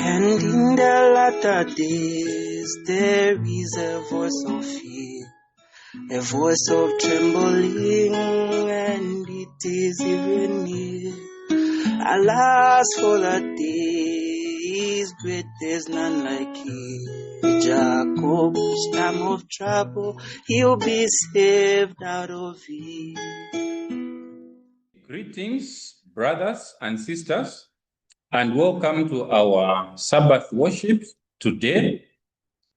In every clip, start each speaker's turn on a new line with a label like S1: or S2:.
S1: And in the latter days there is a voice of fear, a voice of trembling, and it is even near. Alas, for that day is great, there's none like him. Jacob's time of trouble, he'll be saved out of it.
S2: Greetings, brothers and sisters, and welcome to our Sabbath worship today,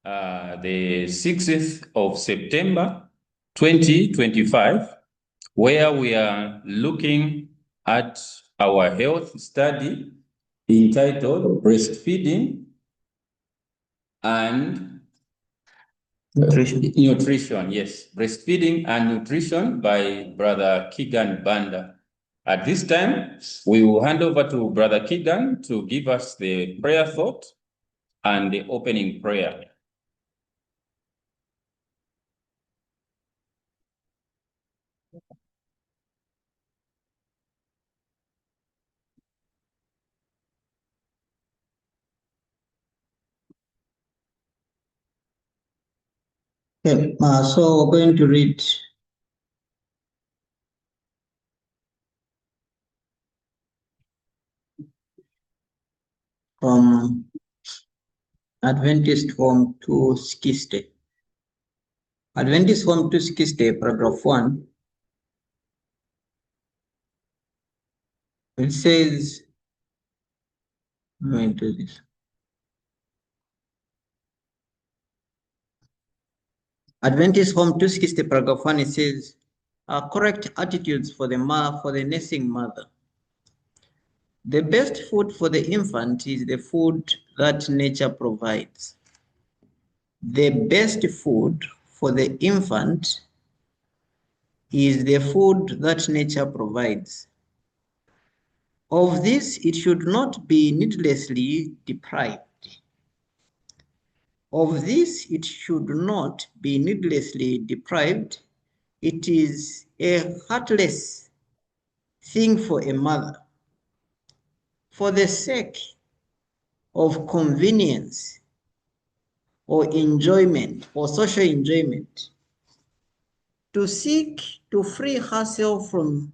S2: the 6th of September, 2025, where we are looking at our health study entitled Breastfeeding and Nutrition, yes. Breastfeeding and Nutrition by Brother Keegan Banda. At this time, we will hand over to Brother Keagan to give us the prayer thought and the opening prayer.
S3: Okay, so we're going to read from Adventist Home 260. Adventist Home 260, paragraph 1. It says, let me do this. Adventist Home 260, paragraph 1, it says, correct attitudes for the nursing mother. The best food for the infant is the food that nature provides. The best food for the infant is the food that nature provides. Of this, it should not be needlessly deprived. Of this, it should not be needlessly deprived. It is a heartless thing for a mother, for the sake of convenience or enjoyment or social enjoyment, to seek to free herself from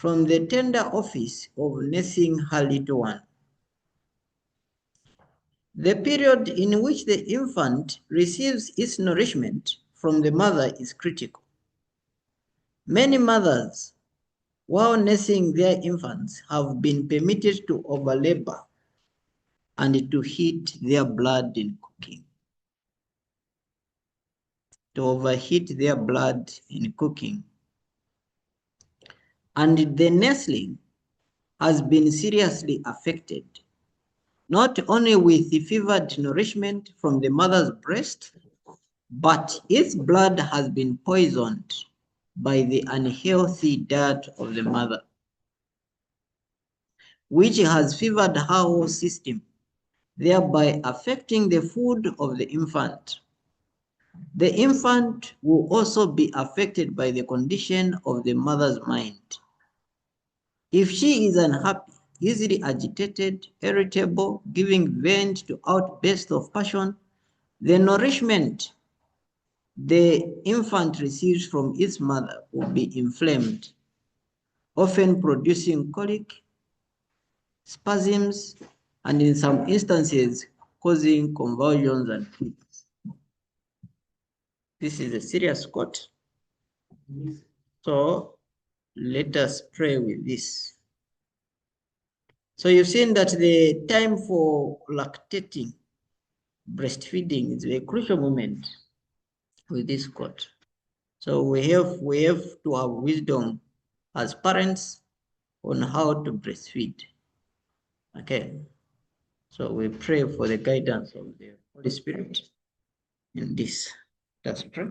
S3: the tender office of nursing her little one. The period in which the infant receives its nourishment from the mother is critical. Many mothers, while nursing their infants, have been permitted to overlabor and to heat their blood in cooking. To overheat their blood in cooking. And the nursling has been seriously affected, not only with the fevered nourishment from the mother's breast, but its blood has been poisoned by the unhealthy diet of the mother, which has fevered her whole system, thereby affecting the food of the infant. The infant will also be affected by the condition of the mother's mind. If she is unhappy, easily agitated, irritable, giving vent to outbursts of passion, the nourishment the infant receives from its mother will be inflamed, often producing colic, spasms, and in some instances, causing convulsions and fits. This is a serious quote. So let us pray with this. So you've seen that the time for lactating, breastfeeding, is a crucial moment with this quote. So we have to have wisdom as parents on how to breastfeed. Okay. So we pray for the guidance of the Holy Spirit in this. Let's pray.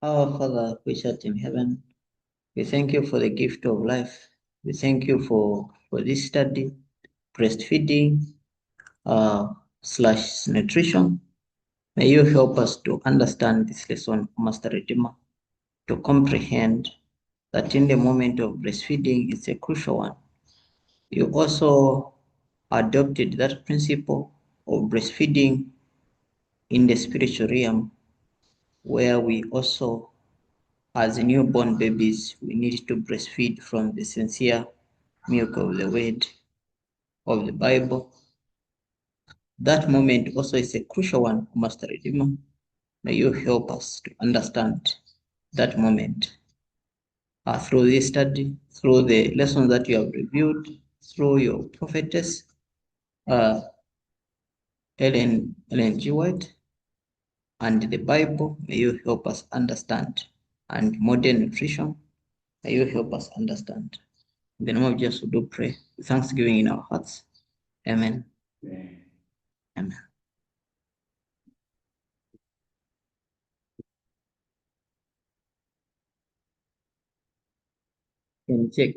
S3: Our Father, which art in heaven, we thank you for the gift of life. We thank you for this study, breastfeeding / nutrition. May you help us to understand this lesson, Master Redeemer, to comprehend that in the moment of breastfeeding, it's a crucial one. You also adopted that principle of breastfeeding in the spiritual realm, where we also, as newborn babies, we need to breastfeed from the sincere milk of the word of the Bible. That moment also is a crucial one, Master Redeemer. May you help us to understand that moment through this study, through the lessons that you have reviewed, through your prophetess, Ellen G. White, and the Bible. May you help us understand. And modern nutrition, may you help us understand. In the name of Jesus, we do pray with thanksgiving in our hearts. Amen. Amen. Can you check?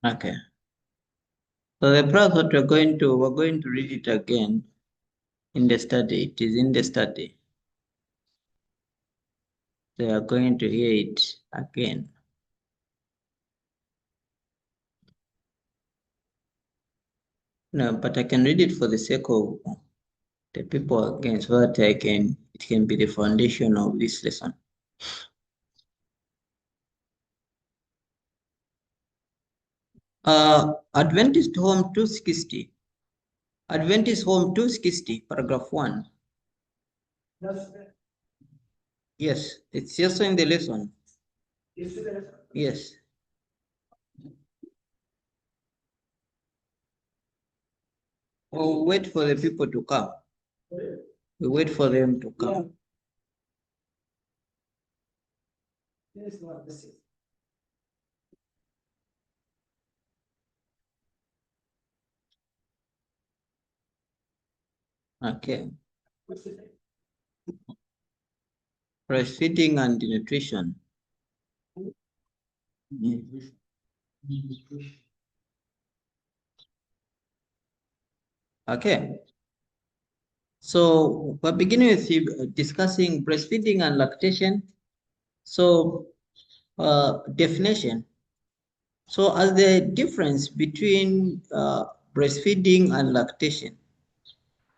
S3: Okay. So the prayer that we're going to read it again in the study. It is in the study. They are going to hear it again. No, but I can read it for the sake of the people again, so that it can be the foundation of this lesson. Adventist Home 260. Adventist Home 260, paragraph 1. Yes, it's also in the lesson. Yes. We'll wait for the people to come. We wait for them to come. Okay. Breastfeeding and nutrition. Okay. So we're beginning with discussing breastfeeding and lactation. So definition. So as the difference between breastfeeding and lactation.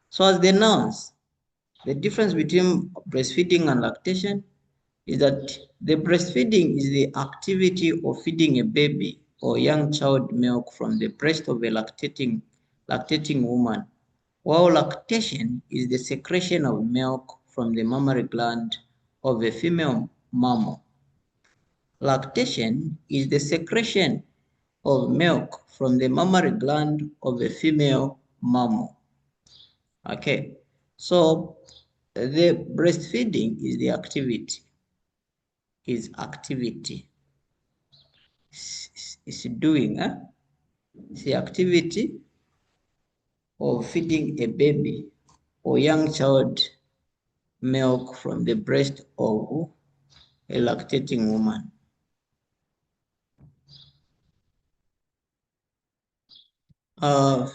S3: So as the nouns, the difference between breastfeeding and lactation is that the breastfeeding is the activity of feeding a baby or young child milk from the breast of a lactating woman, while lactation is the secretion of milk from the mammary gland of a female mammal. Lactation is the secretion of milk from the mammary gland of a female mammal. Okay, so the breastfeeding is the activity. Is activity. Is doing, It's the activity of feeding a baby or young child milk from the breast of a lactating woman.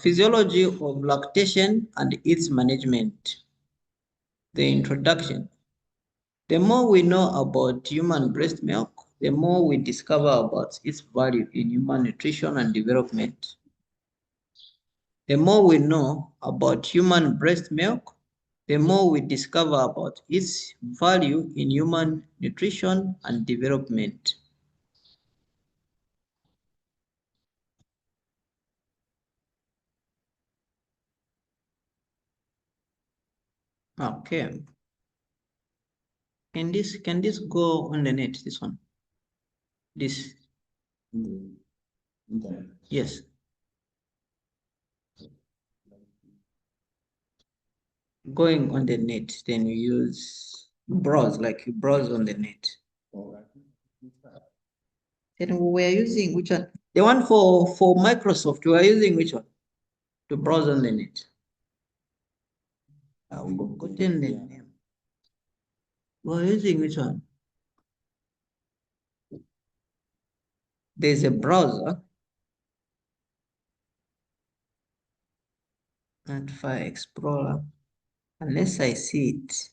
S3: Physiology of lactation and its management. The introduction. The more we know about human breast milk, the more we discover about its value in human nutrition and development. The more we know about human breast milk, the more we discover about its value in human nutrition and development. Okay. Can this go on the net, this one? This? Yes. Going on the net, then you use browse, like you browse on the net. Then we are using which one? The one for Microsoft, we are using which one? To browse on the net. I've forgotten the name. We are using which one? there's a browser, not Fire Explorer, unless I see it.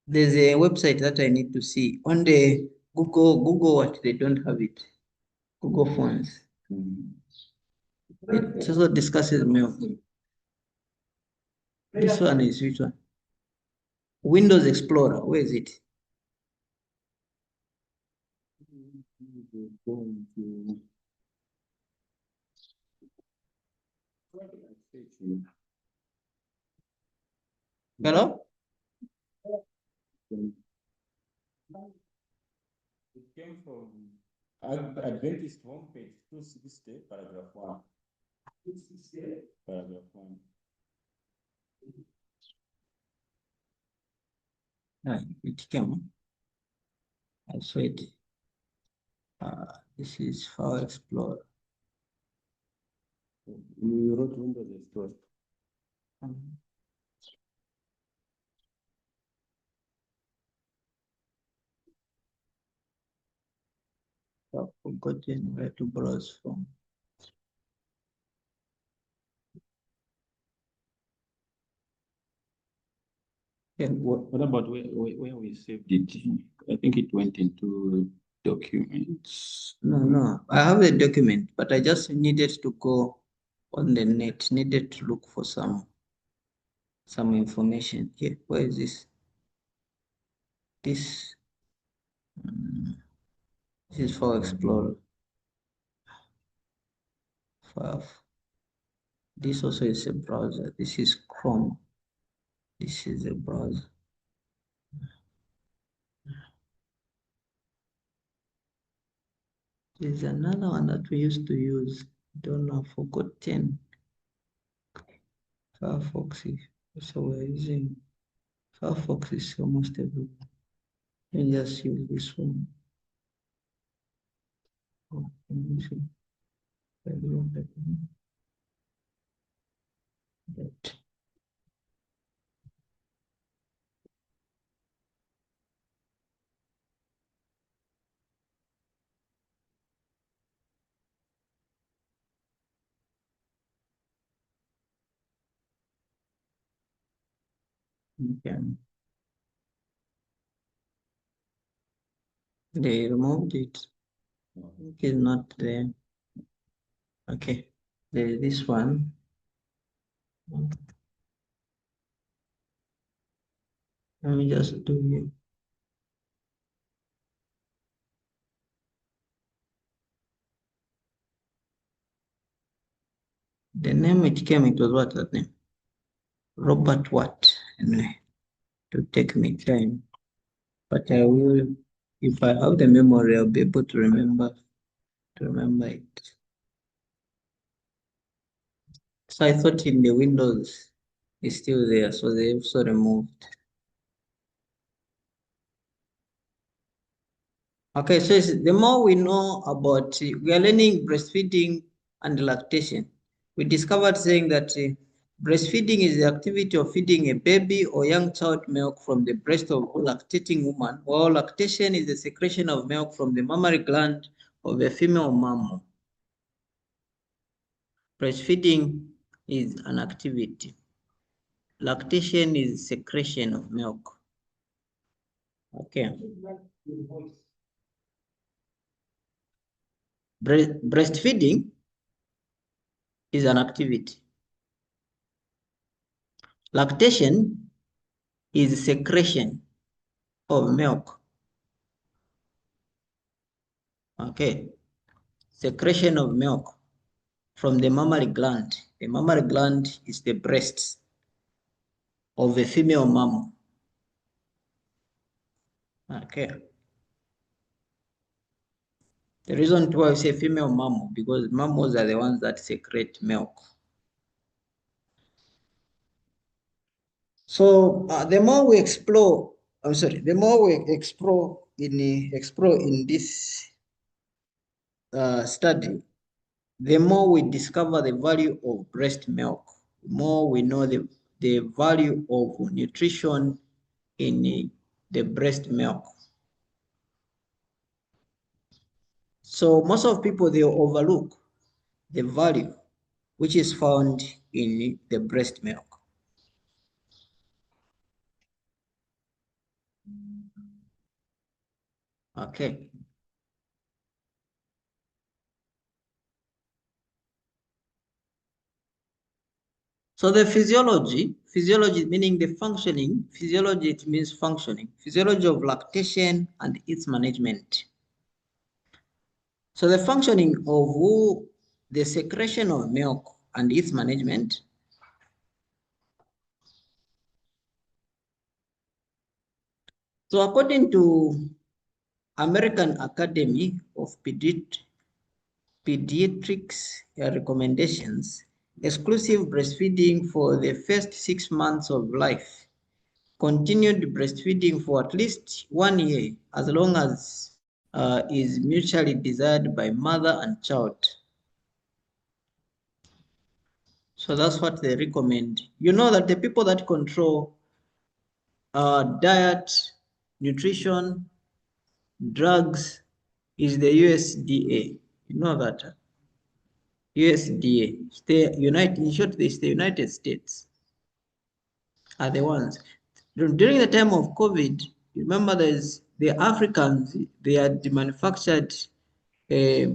S3: There's a website that I need to see on the Google what they don't have it. Google phones. It also discusses milk. This one is which one? Windows Explorer. Where is it? Hello?
S2: It came from Adventist homepage, 260, paragraph 1. 260, paragraph 1.
S3: It came. I saw it. This is File Explorer.
S2: You wrote Windows Explorer.
S3: I've forgotten where to browse from.
S2: And what about where we saved it? I think it went into documents.
S3: No. I have a document, but I just needed to go on the net, needed to look for some information. Here, where is this? This is File Explorer. This also is a browser. This is Chrome. This is a browser. There's another one that we used to use. Don't know, I've forgotten. Firefox. So we're using Firefox is almost everywhere. Let me just use this one. Oh, let me see. That. Okay. They removed it. It's not there. Okay. There's this one. Let me just do it. The name it came, it was what that name? Robert what? Anyway, to take me time. But I will, if I have the memory, I'll be able to remember it. So I thought in the Windows it's still there, so they also removed. Okay, so the more we know about, we are learning breastfeeding and lactation. We discovered saying that breastfeeding is the activity of feeding a baby or young child milk from the breast of a lactating woman, while lactation is the secretion of milk from the mammary gland of a female mammal. Breastfeeding is an activity. Lactation is secretion of milk. Okay. Breastfeeding is an activity. Lactation is secretion of milk. Okay. Secretion of milk from the mammary gland. The mammary gland is the breast of a female mammal. Okay. The reason why I say female mammal, because mammals are the ones that secrete milk. So the more we explore, the more we explore in this study, the more we discover the value of breast milk, the more we know the value of nutrition in the breast milk. So most of people, they overlook the value which is found in the breast milk. Okay. So the physiology meaning the functioning, physiology, it means functioning, physiology of lactation and its management. So the functioning of the secretion of milk and its management. So according to American Academy of Pediatrics recommendations, exclusive breastfeeding for the first 6 months of life, continued breastfeeding for at least 1 year, as long as is mutually desired by mother and child. So that's what they recommend. You know that the people that control diet, nutrition, drugs is the USDA. You know that. USDA, in short, it's the United States are the ones. During the time of COVID, remember there's the Africans, they had manufactured a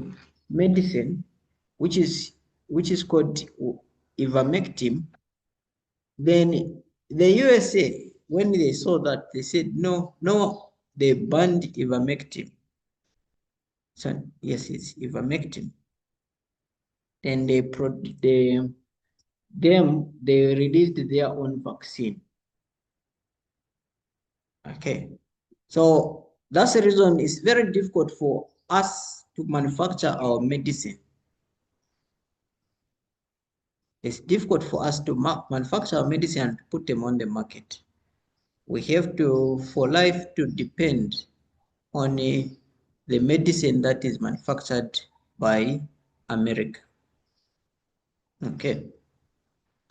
S3: medicine which is called ivermectin. Then the USA, when they saw that, they said no, they banned ivermectin. So yes, it's ivermectin. Then they released their own vaccine. Okay, so that's the reason it's very difficult for us to manufacture our medicine. It's difficult for us to manufacture our medicine and put them on the market. We have to, for life to depend on the medicine that is manufactured by America. Okay,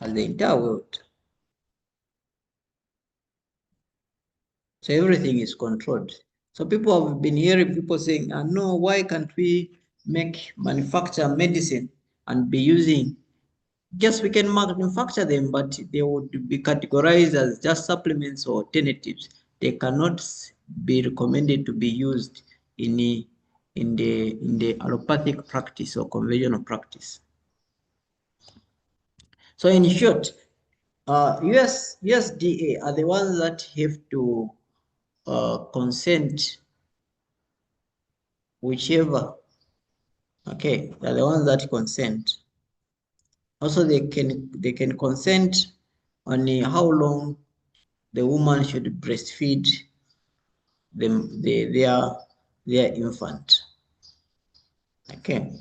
S3: and the entire world. So everything is controlled. So people have been hearing people saying, no, why can't we manufacture medicine and be using, yes, we can manufacture them, but they would be categorized as just supplements or alternatives. They cannot be recommended to be used in the allopathic practice or conventional practice. So in short, USDA are the ones that have to consent whichever. Okay, they're the ones that consent. Also, they can consent on how long the woman should breastfeed their infant. Okay.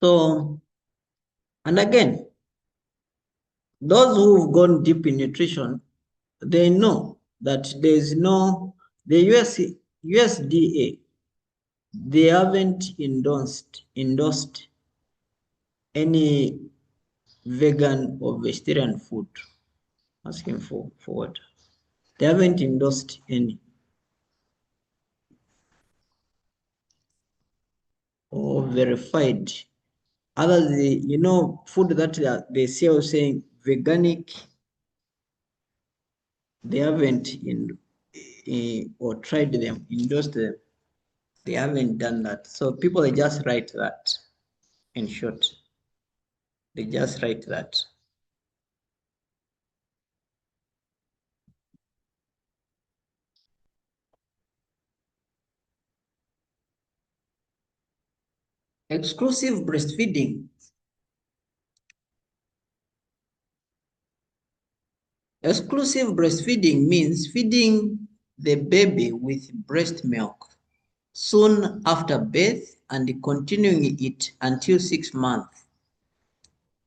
S3: So, and again, those who've gone deep in nutrition, they know that there's no, the USDA, they haven't endorsed any vegan or vegetarian food. Asking for what? They haven't endorsed any or verified. Other than food that they sell saying veganic, they haven't or tried them, endorsed them. They haven't done that. So people, they just write that. In short, they just write that. Exclusive breastfeeding. Exclusive breastfeeding means feeding the baby with breast milk soon after birth and continuing it until 6 months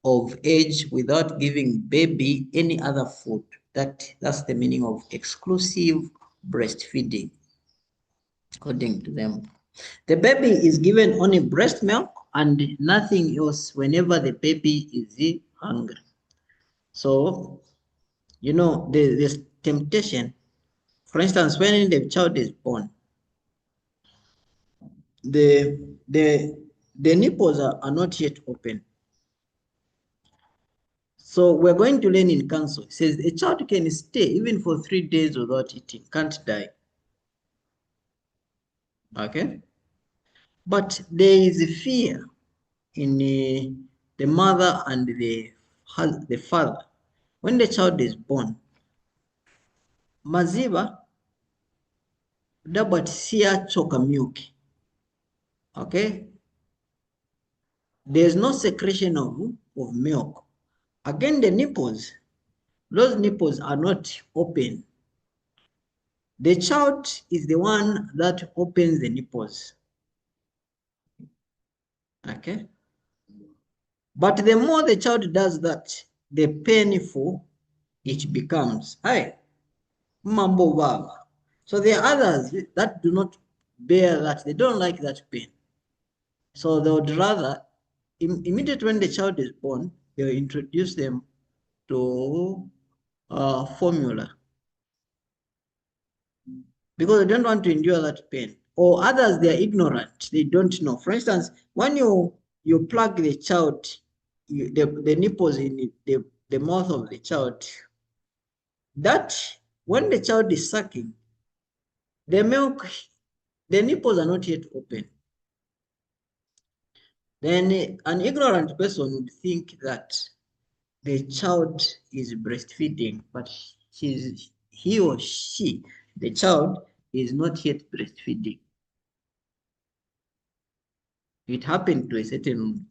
S3: of age without giving baby any other food. That's the meaning of exclusive breastfeeding, according to them. The baby is given only breast milk and nothing else whenever the baby is hungry. So you know, there's temptation. For instance, when the child is born, the nipples are not yet open. So we're going to learn in council. It says a child can stay even for 3 days without eating, can't die. Okay? But there is a fear in the mother and the father. When the child is born, maziba dapat siya choka milk. Okay? There's no secretion of milk. Again, the nipples, those nipples are not open. The child is the one that opens the nipples. Okay? But the more the child does that, the painful it becomes. Hi, mambo baba. So there are others that do not bear that. They don't like that pain. So they would rather, immediately when the child is born, they'll introduce them to formula, because they don't want to endure that pain. Or others, they are ignorant. They don't know. For instance, when you plug the child, the nipples in the mouth of the child, that when the child is sucking, the milk, the nipples are not yet open. Then an ignorant person would think that the child is breastfeeding, but he or she, the child, is not yet breastfeeding. It happened to a certain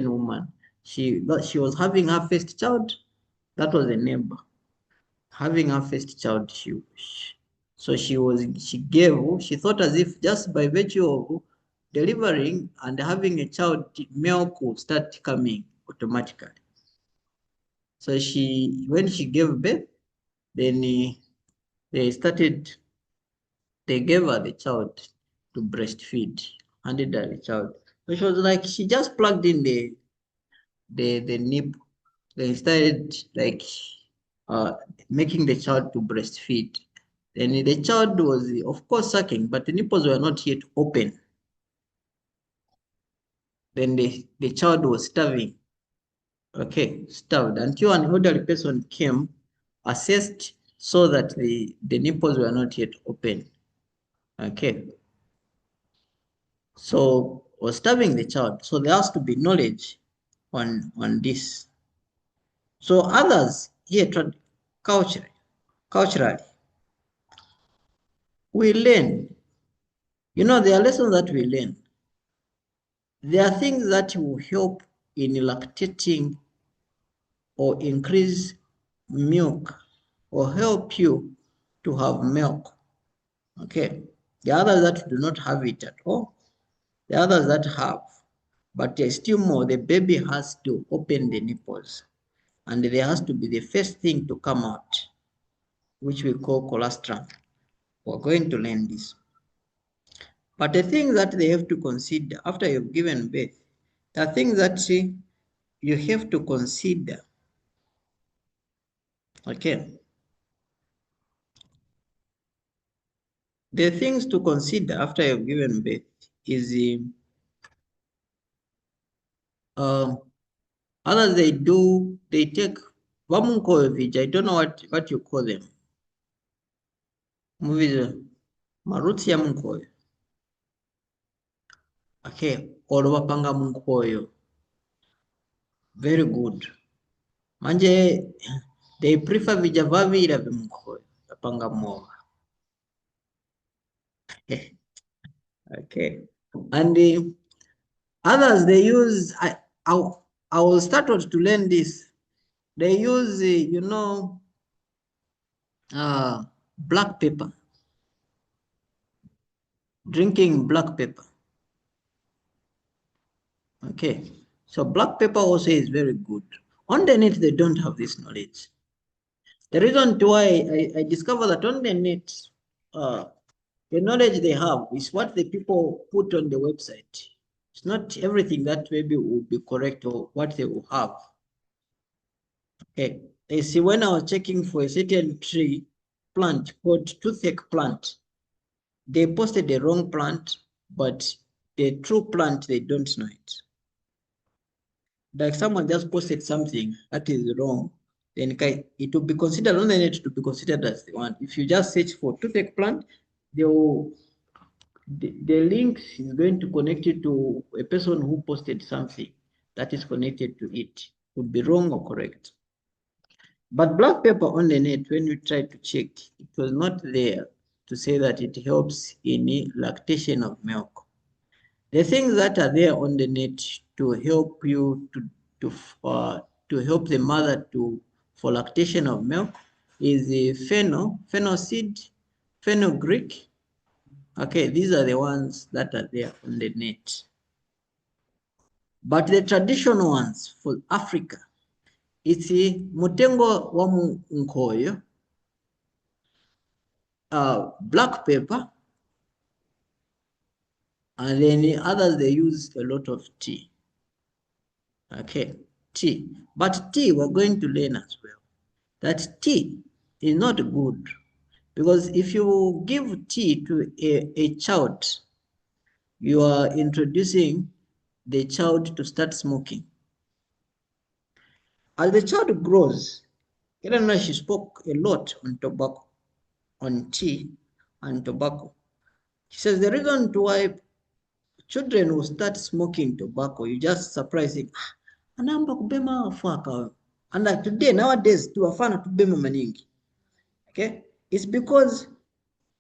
S3: woman. She was having her first child. That was a neighbor. Having her first child, she thought as if just by virtue of delivering and having a child, milk will start coming automatically. So when she gave birth, then they gave her the child to breastfeed, handed her the child. So she was like, she just plugged in the nip. They started like making the child to breastfeed. Then the child was, of course, sucking, but the nipples were not yet open. Then the child was starving. Okay, starved until an elderly person came, assessed, saw that the nipples were not yet open. Okay. So was starving the child. So there has to be knowledge on this. So others here culturally, we learn. You know, there are lessons that we learn. There are things that will help in lactating or increase milk or help you to have milk. Okay. The others that do not have it at all. The others that have. But there's still more. The baby has to open the nipples. And there has to be the first thing to come out, which we call colostrum. We're going to learn this. But the thing that they have to consider after you've given birth, the things that you have to consider. Okay. The things to consider after you've given birth is others they take vamunkovic. I don't know what you call them. Movies marutsi ya munkoyo. Okay, or wapanga munkoyo. Very good. Manje they prefer vijavavira vimunkoyo. Wapanga moga. Okay. And others they use I will start to learn this. They use you know black pepper. Drinking black pepper. Okay. So black pepper also is very good. On the net, they don't have this knowledge. The reason why I discovered that on the net, the knowledge they have is what the people put on the website. It's not everything that maybe will be correct or what they will have. Okay. You see, when I was checking for a certain tree plant called toothache plant, they posted the wrong plant, but the true plant, they don't know it. Like someone just posted something that is wrong, then it will be considered on the net to be considered as the one. If you just search for toothache plant, the link is going to connect you to a person who posted something that is connected to it. Could be wrong or correct. But black pepper on the net, when you try to check, it was not there to say that it helps in lactation of milk. The things that are there on the net to help you to help the mother for lactation of milk is the fennel seed, fenugreek. Okay, these are the ones that are there on the net. But the traditional ones for Africa, it's mutengo wa nkoyo, black pepper, and then the others, they use a lot of tea. Okay, tea. But tea, we're going to learn as well that tea is not good, because if you give tea to a child, you are introducing the child to start smoking. As the child grows, she spoke a lot on tobacco, on tea and tobacco. She says the reason why children will start smoking tobacco, you just surprising. Anamba kubema faka. And like today, nowadays, to afana kubema maningi. Okay? It's because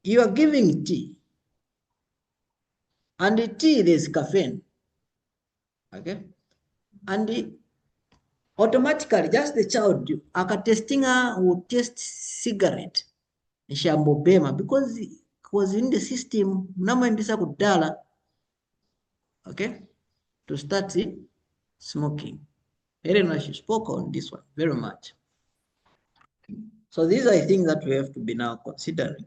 S3: you are giving tea. And the tea, there's caffeine. Okay? And automatically, just the child, akatestinga will taste cigarette. Bema, because it was in the system, namandisa kudala. Okay? To start smoking. Elena, she spoke on this one very much. So these are things that we have to be now considering.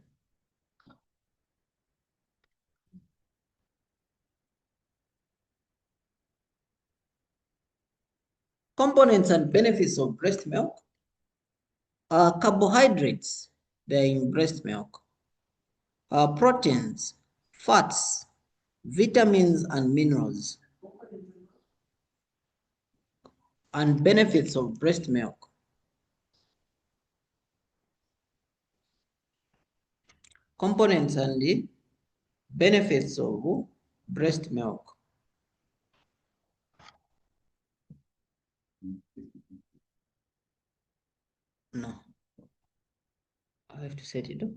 S3: Components and benefits of breast milk are carbohydrates, they're in breast milk, proteins, fats, vitamins and minerals, and benefits of breast milk. Components and the benefits of breast milk. No. I have to set it up.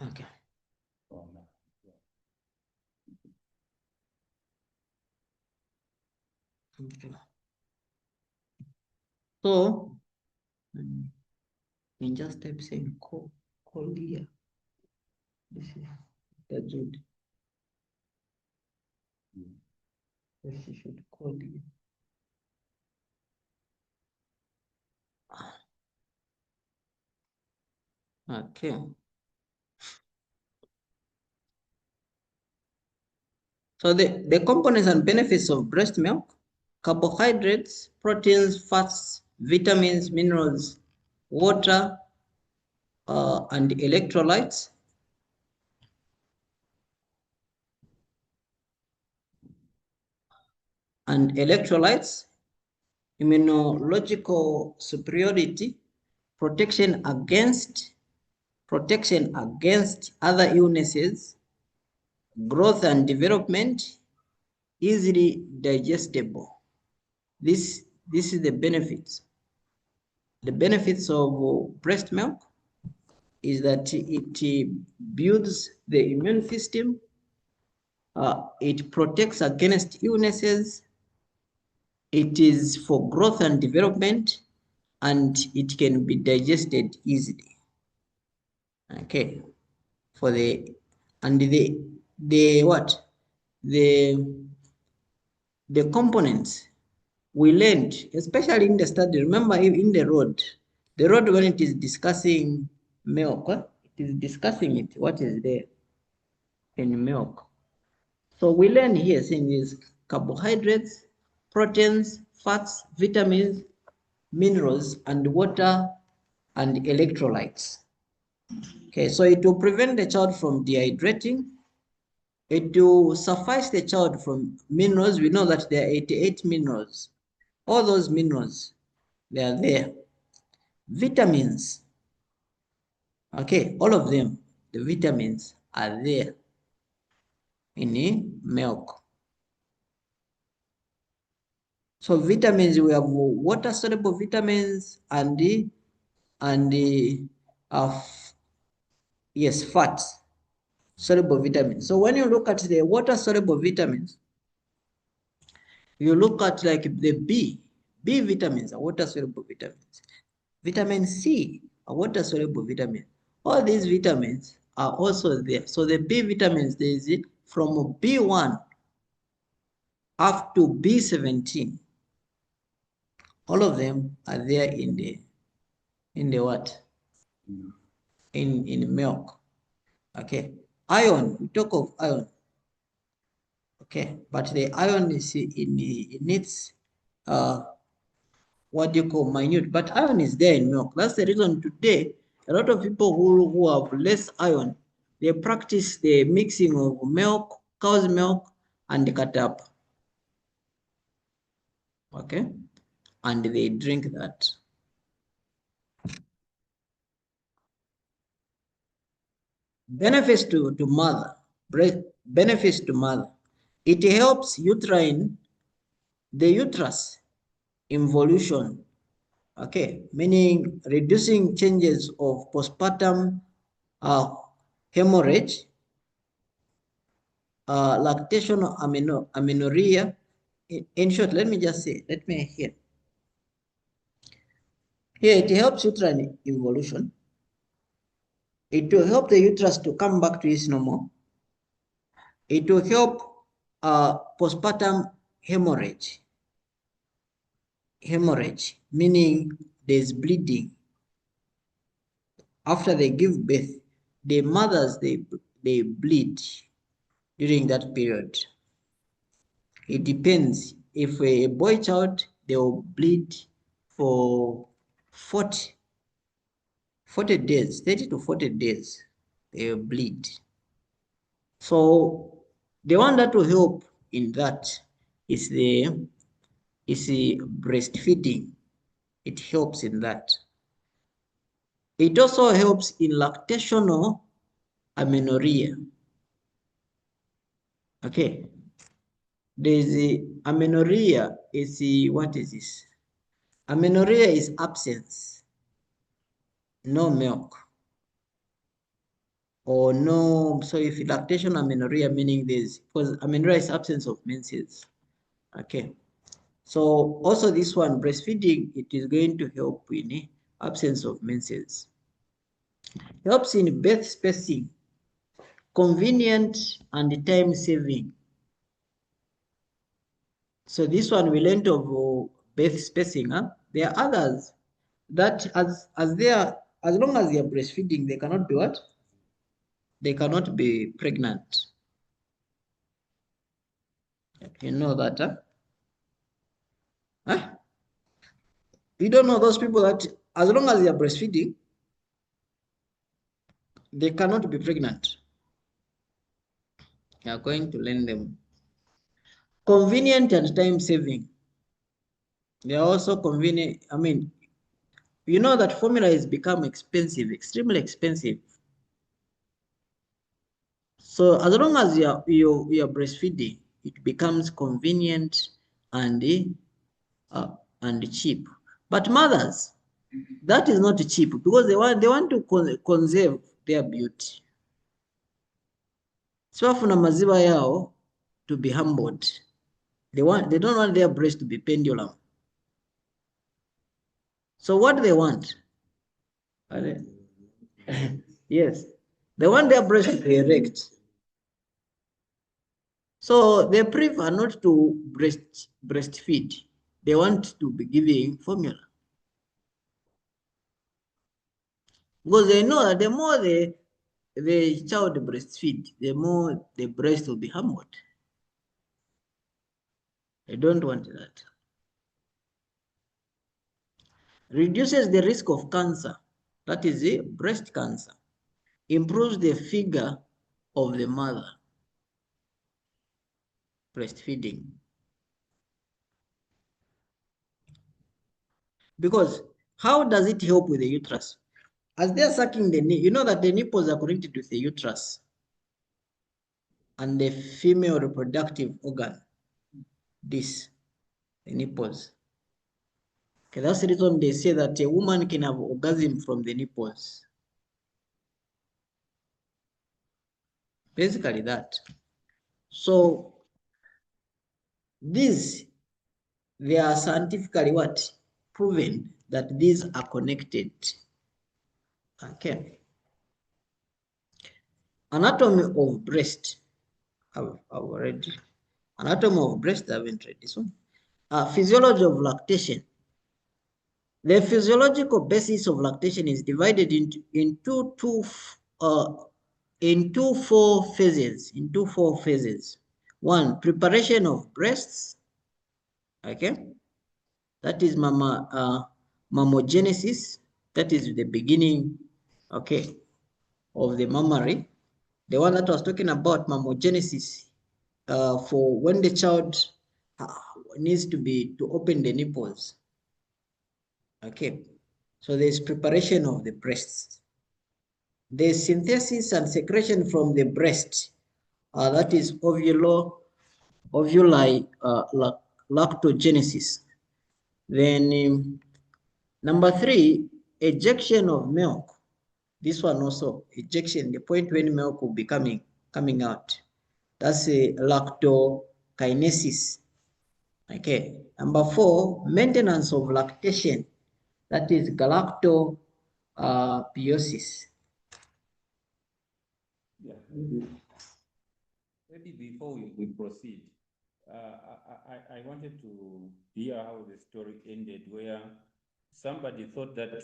S3: Okay. So, in just type saying here. This is the Jude. Yes, you should call here. Okay. So the components and benefits of breast milk: carbohydrates, proteins, fats, vitamins, minerals, water, and electrolytes. And electrolytes, immunological superiority, protection against other illnesses, growth and development, easily digestible. This is the benefits. The benefits of breast milk is that it builds the immune system, it protects against illnesses, it is for growth and development, and it can be digested easily. Okay, for the components we learned, especially in the study. Remember, in the road when it is discussing milk, it is discussing it, what is there in milk. So we learn here saying is carbohydrates, proteins, fats, vitamins, minerals and water and electrolytes. Okay, so it will prevent the child from dehydrating. It will suffice the child from minerals. We know that there are 88 minerals. All those minerals, they are there. Vitamins, okay, all of them, the vitamins are there in milk. So vitamins, we have water-soluble vitamins and yes, fats, soluble vitamins. So when you look at the water-soluble vitamins, you look at like the B vitamins are water-soluble vitamins. Vitamin C, a water-soluble vitamin. All these vitamins are also there. So the B vitamins, there is from B1 up to B17. All of them are there in the what? In milk. Okay. Iron, we talk of iron. Okay, but the iron is in its what do you call minute, but iron is there in milk. That's the reason today a lot of people who have less iron, they practice the mixing of milk, cow's milk, and katap. Okay, and they drink that. Benefits to mother, benefits to mother. It helps the uterus involution. Okay, meaning reducing changes of postpartum hemorrhage, lactation or amenorrhea. In short, let me just say, let me here. Here it helps uterine involution. It will help the uterus to come back to its normal. It will help postpartum hemorrhage. Hemorrhage, meaning there's bleeding. After they give birth, the mothers, they bleed during that period. It depends. If a boy child, they will bleed for 40 days, 30 to 40 days, they will bleed. So the one that will help in that is the breastfeeding. It helps in that. It also helps in lactational amenorrhea. Okay. There's the amenorrhea is what is this? Amenorrhea is absence, no milk. Or no, so if lactation amenorrhea, meaning this, because amenorrhea is absence of menses. Okay. So also this one, breastfeeding, it is going to help in absence of menses. Helps in birth spacing, convenient and time saving. So this one we learned of birth spacing. Huh? There are others that as long as they are breastfeeding, they cannot be what? They cannot be pregnant. You know that, huh? Huh? You don't know those people that as long as they are breastfeeding, they cannot be pregnant. You are going to learn them. Convenient and time saving. They are also convenient. I mean, you know that formula has become expensive, extremely expensive. So as long as you are breastfeeding, it becomes convenient and cheap. But mothers, that is not cheap because they want to conserve their beauty. Sibafuna maziba yao to be humbled. They don't want their breast to be pendulum. So what do they want? Yes, they want their breast to be erect. So they prefer not to breastfeed. They want to be giving formula. Because they know that the more the child breastfeed, the more the breast will be humbled. They don't want that. reduces the risk of cancer, that is the breast cancer, improves the figure of the mother. Breastfeeding. Because how does it help with the uterus? As they're sucking the nipple, you know that the nipples are connected with the uterus and the female reproductive organ. The nipples. Okay, that's the reason they say that a woman can have orgasm from the nipples. Basically that. So these, they are scientifically what? Proven that these are connected. Okay. Anatomy of breast. I've already. Anatomy of breast, I haven't read this one. Physiology of lactation. The physiological basis of lactation is divided into four phases. One, preparation of breasts. Okay, that is mammogenesis. That is the beginning. Okay, of the mammary. The one that was talking about mammogenesis, for when the child needs to open the nipples. Okay, so there's preparation of the breasts. There's synthesis and secretion from the breast. That is ovuli lactogenesis. Then number 3, ejection of milk. This one also, ejection, the point when milk will be coming out. That's a lactokinesis. Okay. Number 4, maintenance of lactation. That is galactopiosis.
S2: Yeah. Maybe before we proceed, I wanted to hear how the story ended, where somebody thought that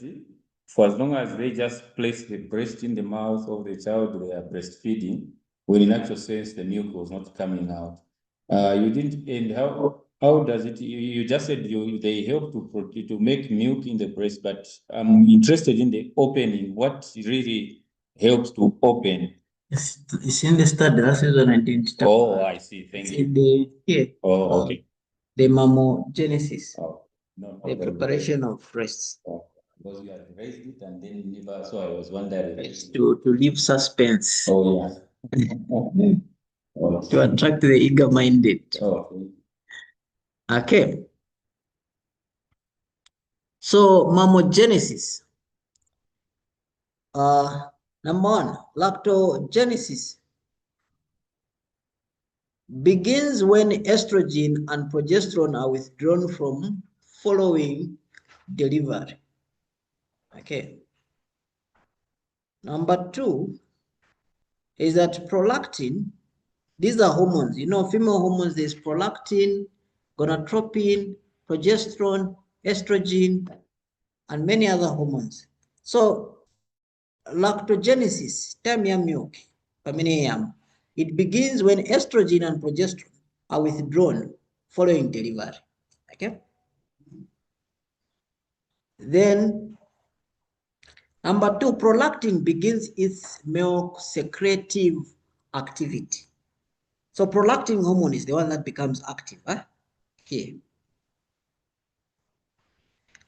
S2: for as long as they just place the breast in the mouth of the child they are breastfeeding, when in actual sense the milk was not coming out. You didn't, and how does it? You just said they help to make milk in the breast, but I'm interested in the opening. What really helps to open?
S3: It's in the study. That's the reason I didn't talk.
S2: Oh, I see. Thank
S3: It's
S2: you.
S3: in the here.
S2: Oh, okay.
S3: The mammogenesis,
S2: Oh, no,
S3: the preparation of breasts.
S2: Oh, because you had raised it and then never, so I was wondering.
S3: To leave suspense.
S2: Oh, yeah. Oh,
S3: To attract the eager-minded.
S2: oh,
S3: Okay. So mammogenesis. Number 1, lactogenesis begins when estrogen and progesterone are withdrawn from following delivery. Okay. Number 2 is that prolactin. These are hormones. You know, female hormones, there's prolactin, gonadotropin, progesterone, estrogen, and many other hormones. So lactogenesis, tamia milk, it begins when estrogen and progesterone are withdrawn following delivery. Okay. Then number 2, prolactin begins its milk secretive activity. So prolactin hormone is the one that becomes active. Here.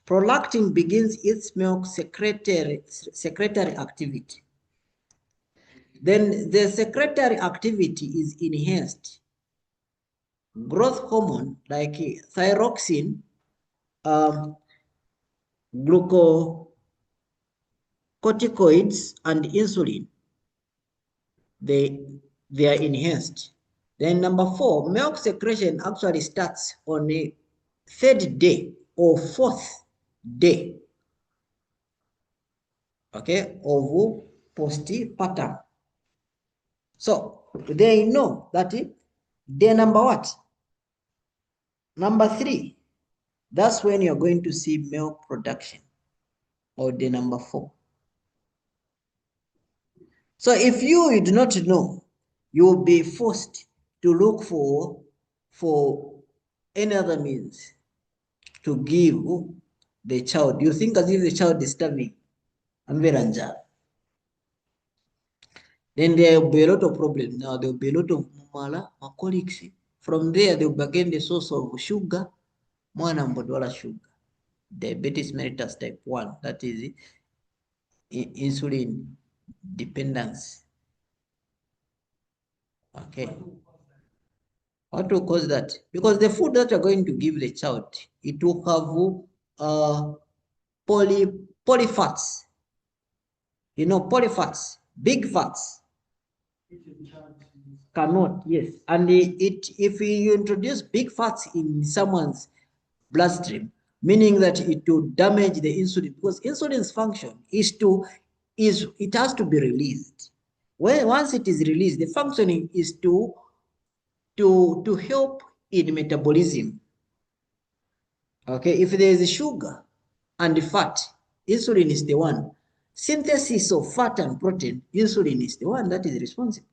S3: Prolactin begins its milk secretory activity. Then the secretory activity is enhanced. Growth hormone like thyroxine, glucocorticoids, and insulin, they are enhanced. Then number 4, milk secretion actually starts on the 3rd day or 4th day, okay, of postpartum. So they know that day number what? Number 3, that's when you're going to see milk production, or day number 4. So if you do not know, you will be forced to look for any other means to give the child, you think as if the child is starving and veranja. Then there will be a lot of problems. Now there will be a lot of mumala, colics. From there, they will begin the source of sugar, mwana mbodwala sugar. Diabetes mellitus type 1, that is insulin dependence. Okay. What will cause that? Because the food that you're going to give the child, it will have polyfats. You know, polyfats, big fats. Cannot, yes. And if you introduce big fats in someone's bloodstream, meaning that it will damage the insulin, because insulin's function it has to be released. Once it is released, the functioning is to help in metabolism. Okay, if there is sugar and fat, insulin is the one. Synthesis of fat and protein, insulin is the one that is responsible.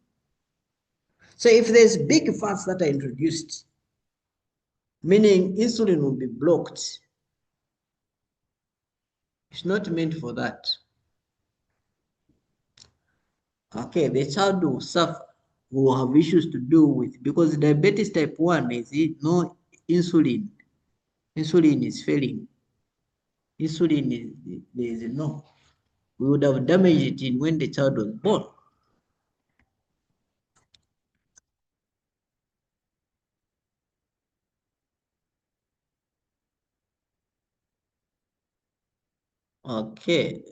S3: So if there's big fats that are introduced, meaning insulin will be blocked. It's not meant for that. Okay, the child will suffer, will have issues to do with, because diabetes type 1 is no insulin. Insulin is failing. Insulin is no. We would have damaged it when the child was born. Okay.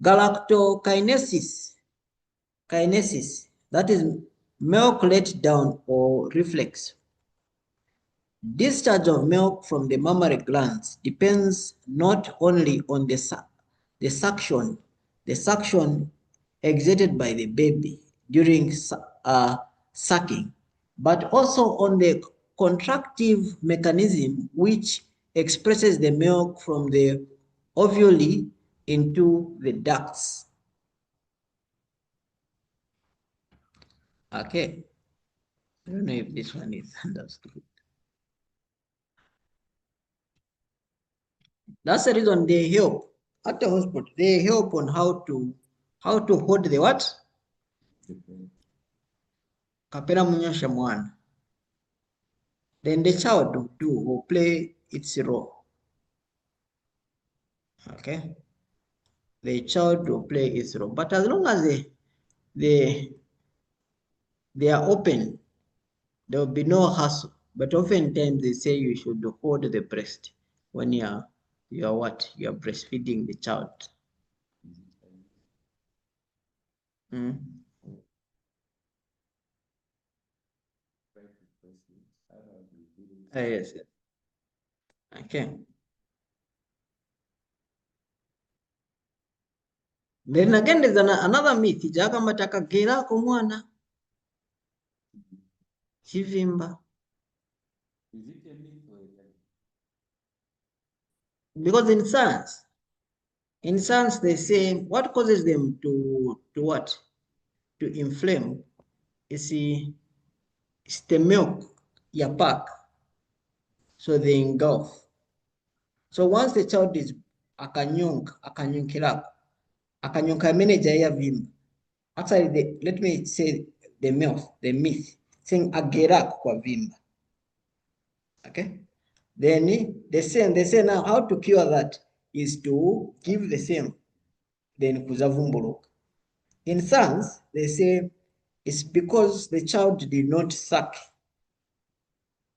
S3: Galactokinesis. Kinesis. That is milk let down or reflex. Discharge of milk from the mammary glands depends not only on the suction exerted by the baby during sucking, but also on the contractive mechanism which expresses the milk from the ovule into the ducts. Okay. I don't know if this one is understood. That's the reason they help at the hospital. They help on how to hold the what? Kapera munyasha mwana. Then the child will play its role. Okay. The child will play its role. But as long as they are open, there will be no hassle. But oftentimes they say you should hold the breast when you are breastfeeding the child. Yes. Okay. Then again, there's another myth. Jaga mataka gera ko mwana. Chivimba. Because in science they say what causes them to what? To inflame is the milk, ya pack. So they engulf. So once the child is akanyunkira, manager ya vimba. Actually, let me say the myth, saying agera kwa vimba. Okay? Then they say now how to cure that is to give the same, then kuzavumbuluka. In science, they say it's because the child did not suck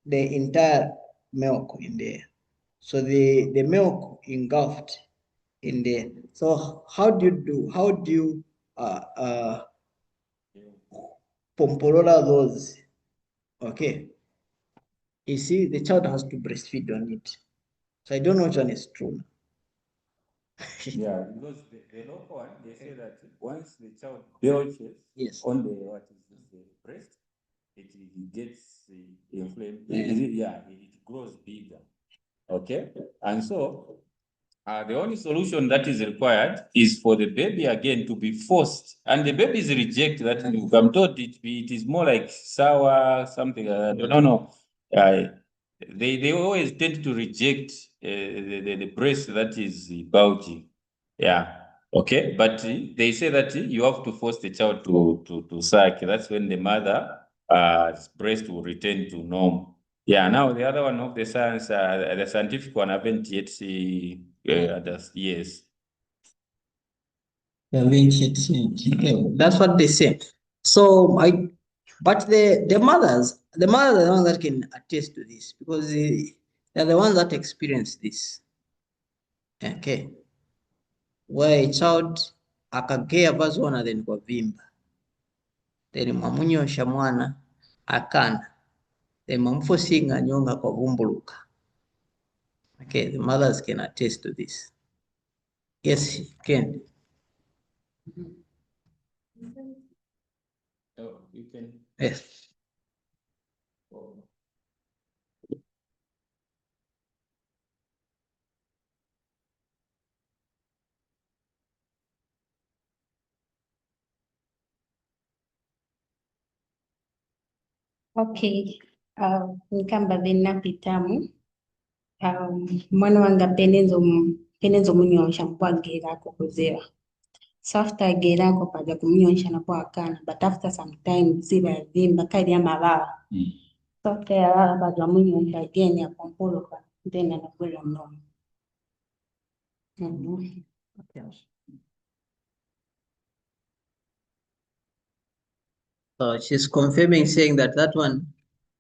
S3: the entire milk in there. So the milk engulfed in there. So how do you pomporola those? Okay. You see, the child has to breastfeed on it. So I don't know which one is true.
S2: Yeah, because the local one, they say that once the child belches on the breast, it gets inflamed. It grows bigger. Okay, and so the only solution that is required is for the baby again to be forced, and the babies reject that. I'm told it is more like sour something. I don't know. they always tend to reject the breast that is bulging. Yeah. Okay. But they say that you have to force the child to suck. That's when the mother breast will return to normal. Yeah. Now the other one of the science, the scientific one, haven't yet yes.
S3: That's what they say. So but the mothers are the ones that can attest to this, because they're the ones that experience this. Okay. Where a child akagea vazona then kwavimba, then mwamunyosha mwana akana, then mwamfosinga nyonga kwavumbuluka. Okay, the mothers can attest to this. Yes, can.
S2: Oh, you can.
S3: Yes.
S4: Okay, nkamba benapitamu mwana wange penenzo munyonsha mpwagerako kuzewa. So after gerako paja kumunyonsha na kwa akana, but after some time ziba ya vimba kari ya mabawa. So after ya lala paja munyonsha again ya kumpuluka, then anakwela mnono.
S3: Okay. So she's confirming, saying that one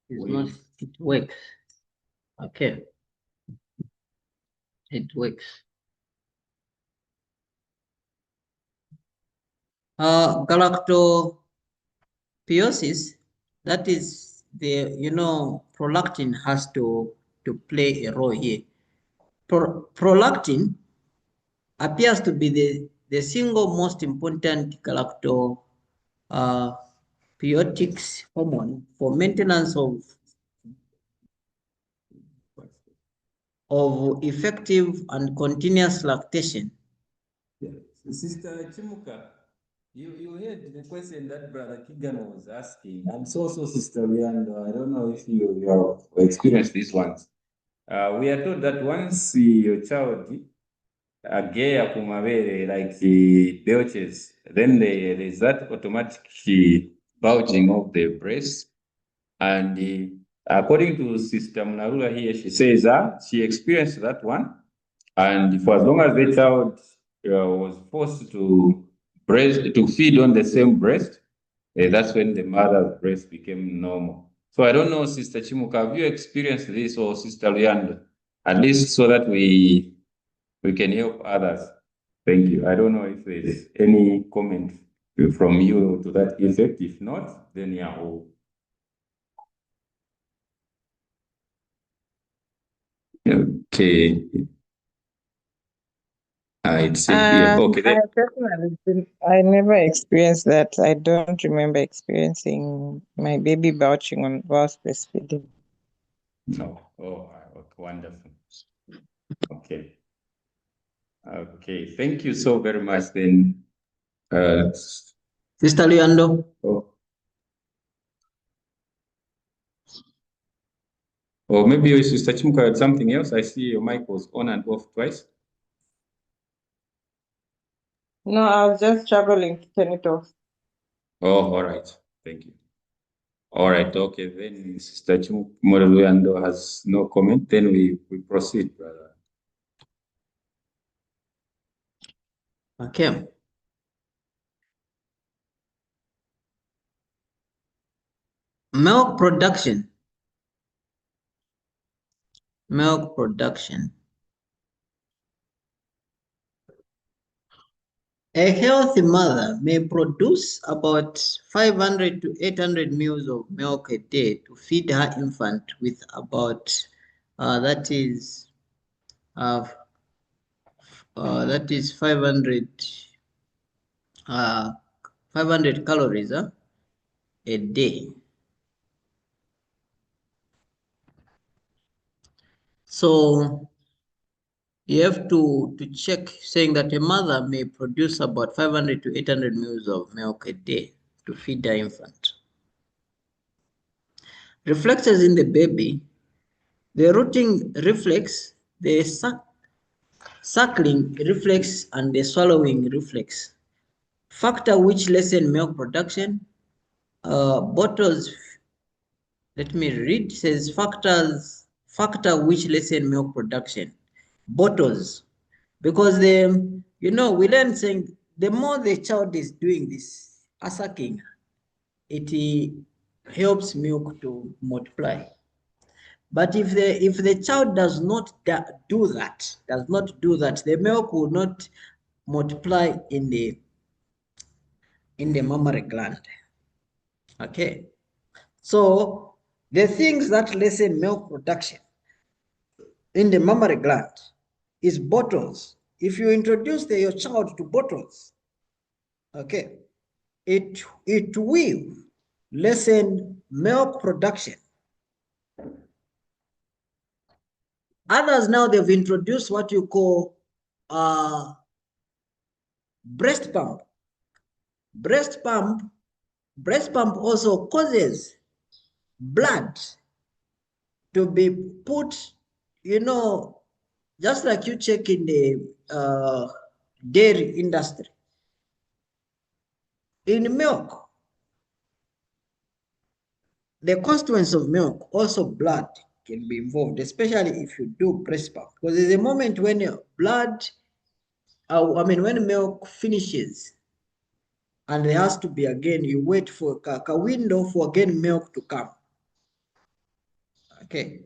S3: is not, it works. Okay. It works. Galactopiosis, that is the, prolactin has to play a role here. Prolactin appears to be the single most important galactopiotics hormone for maintenance of effective and continuous lactation.
S2: Yeah. Sister Chimuka, you heard the question that Brother Keegan was asking, and so Sister Leandro, I don't know if you have experienced these ones. We are told that once your child gay kumabere, like the belches, then there is that automatic bulging of the breast. And according to Sister Munarula here, she says she experienced that one. And for as long as the child was forced to feed on the same breast, that's when the mother's breast became normal. So I don't know, Sister Chimuka, have you experienced this, or Sister Leandro? At least so that we can help others. Thank you. I don't know if there's any comment from you to that effect. If not, then yeah. Okay. It's here. Okay.
S5: I personally I never experienced that. I don't remember experiencing my baby belching whilst breastfeeding.
S2: No. Oh, okay, wonderful. Okay. Okay. Thank you so very much. Then,
S3: Sister Leandro.
S2: Oh. Or maybe your Sister Chimka had something else. I see your mic was on and off twice.
S5: No, I was just struggling to turn it off.
S2: Oh, all right. Thank you. All right. Okay. Then Sister Chimka has no comment. Then we proceed, brother.
S3: Okay. Milk production. Milk production. A healthy mother may produce about 500 to 800 ml of milk a day to feed her infant with about that is 500 calories a day. So you have to check, saying that a mother may produce about 500 to 800 ml of milk a day to feed her infant. Reflectors in the baby the rooting reflex, the suckling reflex, and the swallowing reflex. Factor which lessen milk production. Bottles, let me read, it says factor which lessen milk production. Bottles, because we learn saying the more the child is doing this sucking, it helps milk to multiply. But if the child does not do that, the milk will not multiply in the mammary gland. Okay, so the things that lessen milk production in the mammary gland is bottles. If you introduce your child to bottles, okay, it will lessen milk production. Others now, they've introduced what you call breast pump. Breast pump also causes blood to be put, just like you check in the dairy industry. In milk, the constituents of milk, also blood can be involved, especially if you do breast pump. Because there's a moment when when milk finishes, and there has to be again, you wait for a window for again milk to come. Okay.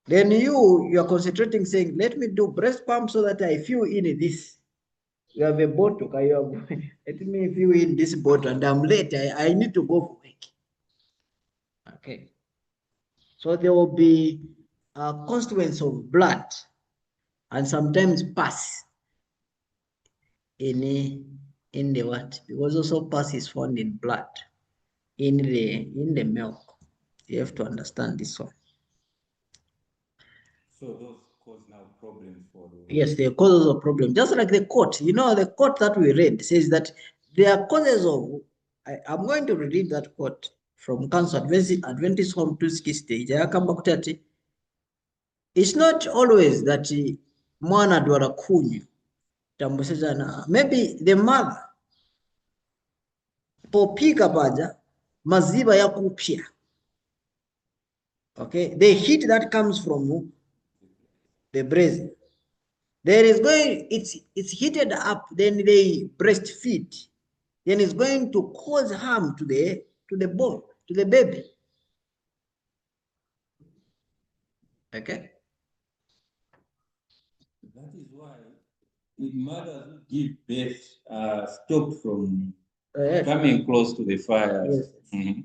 S3: Then you're concentrating saying, let me do breast pump so that I fill in this. You have a bottle, let me fill in this bottle, and I'm late. I need to go for work. Okay. So there will be constituents of blood and sometimes pus in the what? Because also pus is found in blood, in the milk. You have to understand this one.
S2: So those cause now problems for the...
S3: Yes, they causes of problem. Just like the quote, the quote that we read says that there are causes of. I'm going to read that quote from Council Adventist Home to Ski Stage. It's not always that mwana dwara kunyu tambusizana. Maybe the mother popika paja maziba ya kupia. Okay, the heat that comes from the breast. There is going, it's heated up, then they breastfeed. Then it's going to cause harm to the bone, to the baby. Okay.
S2: That is why if mothers who give birth stop from
S3: Yes.
S2: coming close to the fire.
S3: Yes.
S2: Mm-hmm.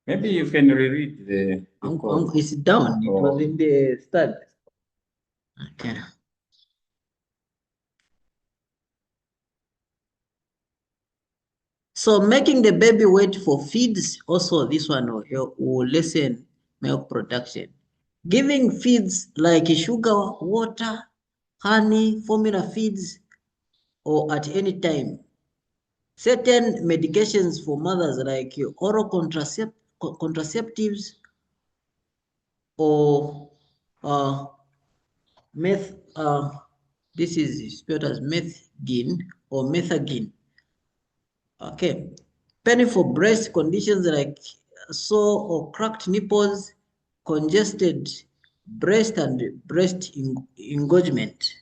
S2: Maybe you can reread the quote.
S3: It's down. It was in the study. Okay. So making the baby wait for feeds, also this one will lessen milk production. Giving feeds like sugar, water, honey, formula feeds, or at any time. Certain medications for mothers like oral contraceptives or this is spelled as methgin or methagin. Okay. Painful breast conditions like sore or cracked nipples, congested breast, and breast engorgement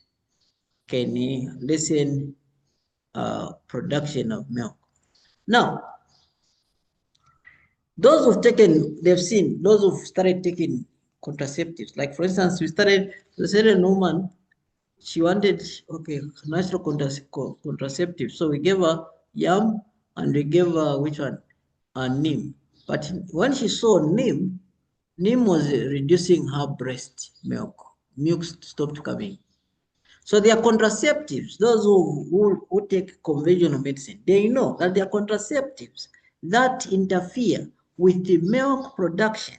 S3: can lessen production of milk. Now, those those who've started taking contraceptives, like for instance, we said a woman, she wanted, natural contraceptive. So we gave her yam and we gave her which one? Neem. But when she saw neem was reducing her breast milk. Milk stopped coming. So they are contraceptives. Those who take conventional medicine, they know that they are contraceptives that interfere with the milk production.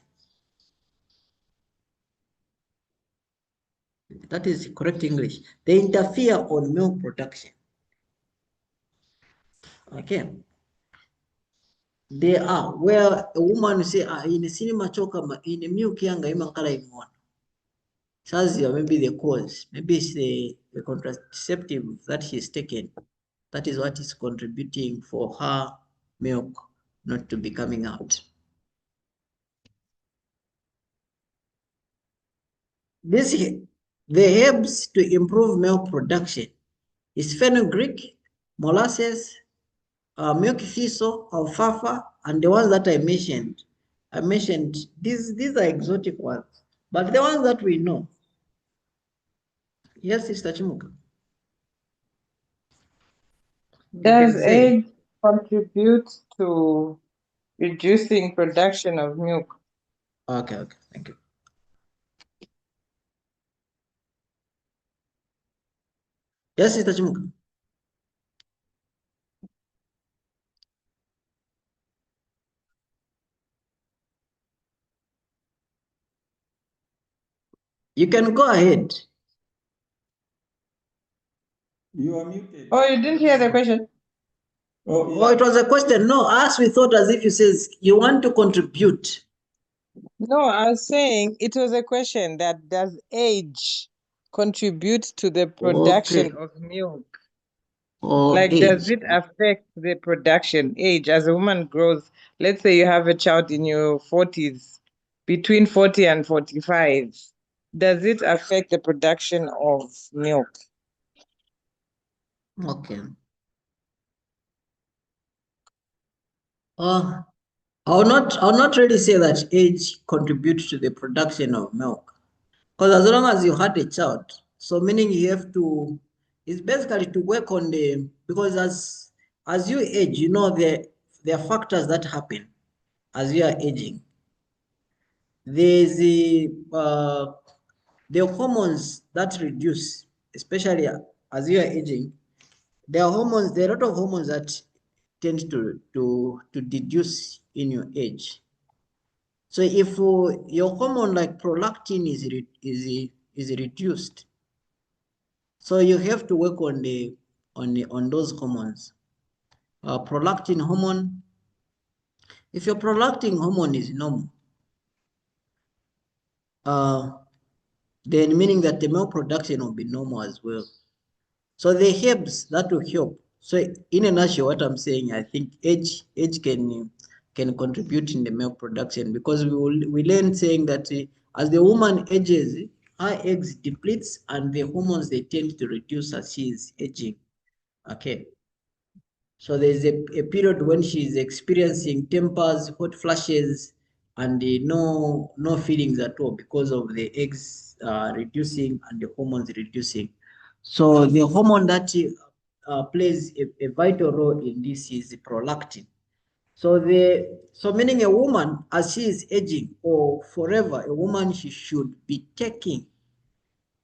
S3: That is correct English. They interfere on milk production. Okay. There are where a woman will say, in a cinema choker, in a milk yanga, in one. Shazia, maybe the cause, maybe it's the contraceptive that she's taken. That is what is contributing for her milk not to be coming out. The herbs to improve milk production is fenugreek, molasses, milk thistle, alfalfa, and the ones that I mentioned. These are exotic ones, but the ones that we know. Yes, Sister Chimuka.
S5: Does
S3: Say.
S5: age contribute to reducing production of milk?
S3: Okay, thank you. Yes, Sister Chimuka. You can go ahead.
S2: You are muted.
S5: Oh, you didn't hear the question?
S3: Oh, it was a question. No, us we thought as if you says you want to contribute.
S5: No, I was saying it was a question that does age contribute to the production of milk?
S3: Or
S5: Like, does
S3: age.
S5: it affect the production age as a woman grows? Let's say you have a child in your 40s, between 40 and 45. Does it affect the production of milk?
S3: Okay. I'll not really say that age contributes to the production of milk. Because as long as you had a child, so meaning you have to, it's basically to work on the, because as you age, you know, there are factors that happen as you are aging. There's the hormones that reduce, especially as you are aging. There are a lot of hormones that tend to deduce in your age. So if your hormone like prolactin is reduced, so you have to work on those hormones. Prolactin hormone. If your prolactin hormone is normal, then meaning that the milk production will be normal as well. So the herbs that will help. So in a nutshell, what I'm saying, I think age can contribute in the milk production, because we learn saying that as the woman ages, her eggs depletes and the hormones they tend to reduce as she is aging. Okay. So there's a period when she's experiencing tempers, hot flashes, and no feelings at all because of the eggs reducing and the hormones reducing. So the hormone that plays a vital role in this is prolactin. So meaning a woman, as she is aging or forever, a woman, she should be taking.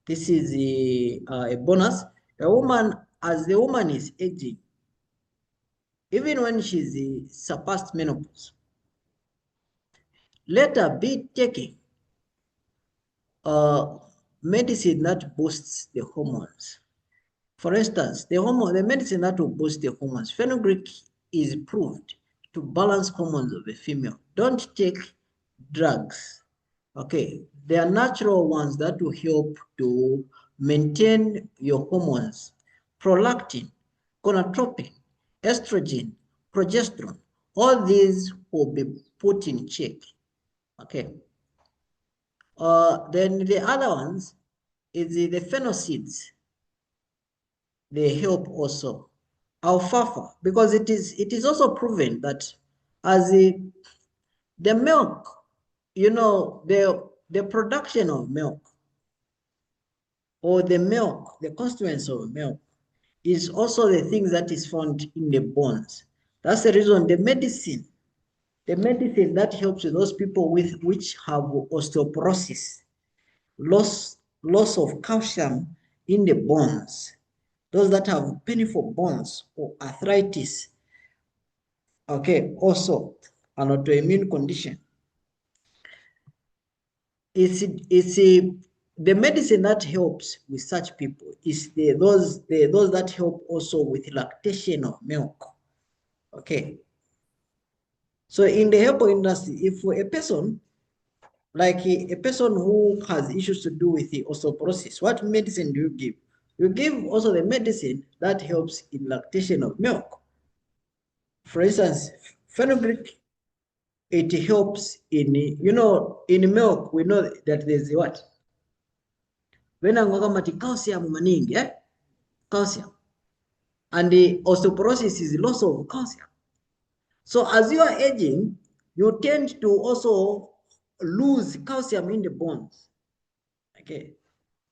S3: This is a bonus. A woman, as the woman is aging, even when she's surpassed menopause, let her be taking medicine that boosts the hormones. For instance, the medicine that will boost the hormones, fenugreek is proved to balance hormones of a female. Don't take drugs. Okay, they are natural ones that will help to maintain your hormones. Prolactin, gonadotropin, estrogen, progesterone, all these will be put in check. Okay. Then the other ones is the phenosids. They help also. Alfalfa, because it is also proven that as the milk, the production of milk or the constituents of milk is also the things that is found in the bones. That's the reason the medicine that helps those people which have osteoporosis, loss of calcium in the bones, those that have painful bones or arthritis, okay, also an autoimmune condition. It's the medicine that helps with such people is those that help also with lactation of milk. Okay. So in the herbal industry, if a person, like a person who has issues to do with the osteoporosis, what medicine do you give? You give also the medicine that helps in lactation of milk. For instance, fenugreek, it helps in, in milk, we know that there's what? When I'm talking calcium maningi, calcium. And the osteoporosis is loss of calcium. So as you are aging, you tend to also lose calcium in the bones. Okay.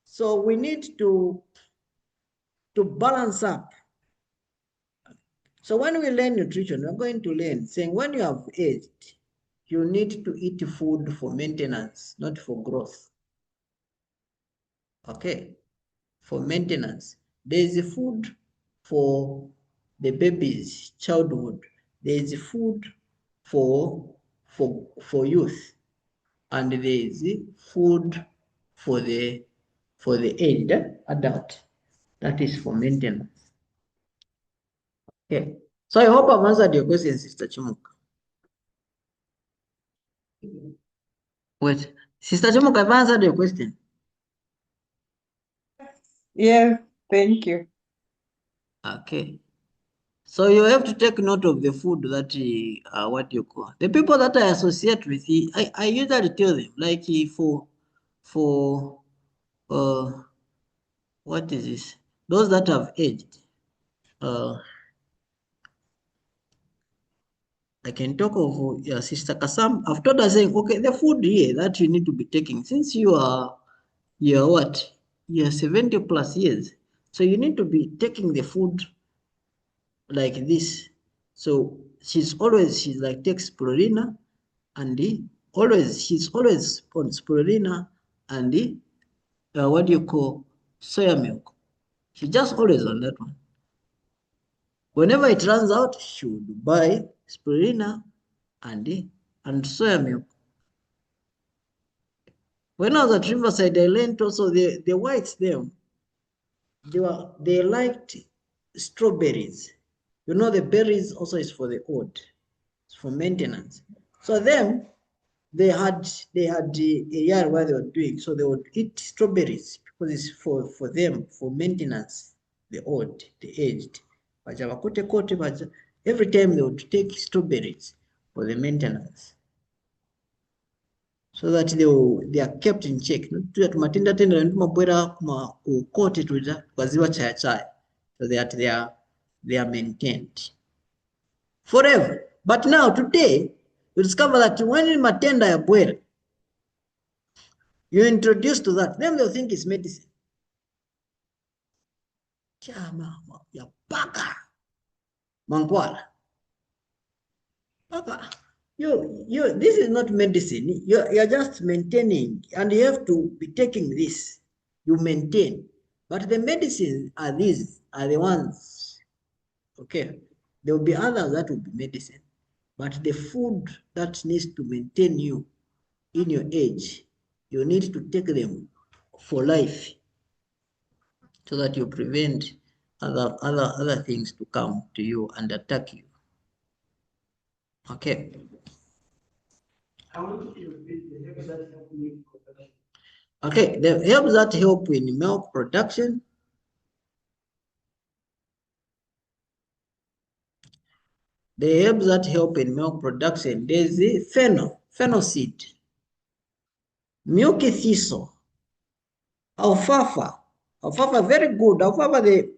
S3: So we need to balance up. So when we learn nutrition, we're going to learn saying when you have aged, you need to eat food for maintenance, not for growth. Okay. For maintenance. There is a food for the baby's childhood. There is a food for youth, and there is food for the aged adult. That is for maintenance. Okay. So I hope I've answered your question, Sister Chimuka. Wait, Sister Chimuka, I've answered your question.
S5: Yes, thank you.
S3: Okay. So you have to take note of the food that what you call the people that I associate with. I usually tell them like for what is this? Those that have aged. I can talk of your Sister Kasam. I've told her saying, okay, the food here that you need to be taking since you're what? You're 70 plus years. So you need to be taking the food like this. So she's like takes spirulina and she's always on spirulina and what do you call soya milk. She's just always on that one. Whenever it runs out, she would buy spirulina and soya milk. When I was at Riverside, I learned also the whites there. They liked strawberries. You know, the berries also is for the old. It's for maintenance. So them, they had a yard where they were doing, so they would eat strawberries because it's for them for maintenance. The old, the aged, every time they would take strawberries for the maintenance, so that they are kept in check. Tumatenda tenda ndimabwera ku kote tuja kwaziwa chaya chaya, so that they are maintained forever. But now today, you discover that when matenda ya bwera, you introduce to that, then they'll think it's medicine. Chama ya paka mangwala. Paka. This is not medicine. You're just maintaining, and you have to be taking this. You maintain. But the medicines are the ones. Okay. There will be others that will be medicine. But the food that needs to maintain you in your age, you need to take them for life, so that you prevent other things to come to you and attack you. Okay. Okay, the herbs that help in milk production. The herbs that help in milk production, there's the fennel seed, milky thistle, alfalfa. Alfalfa, very good. Alfalfa,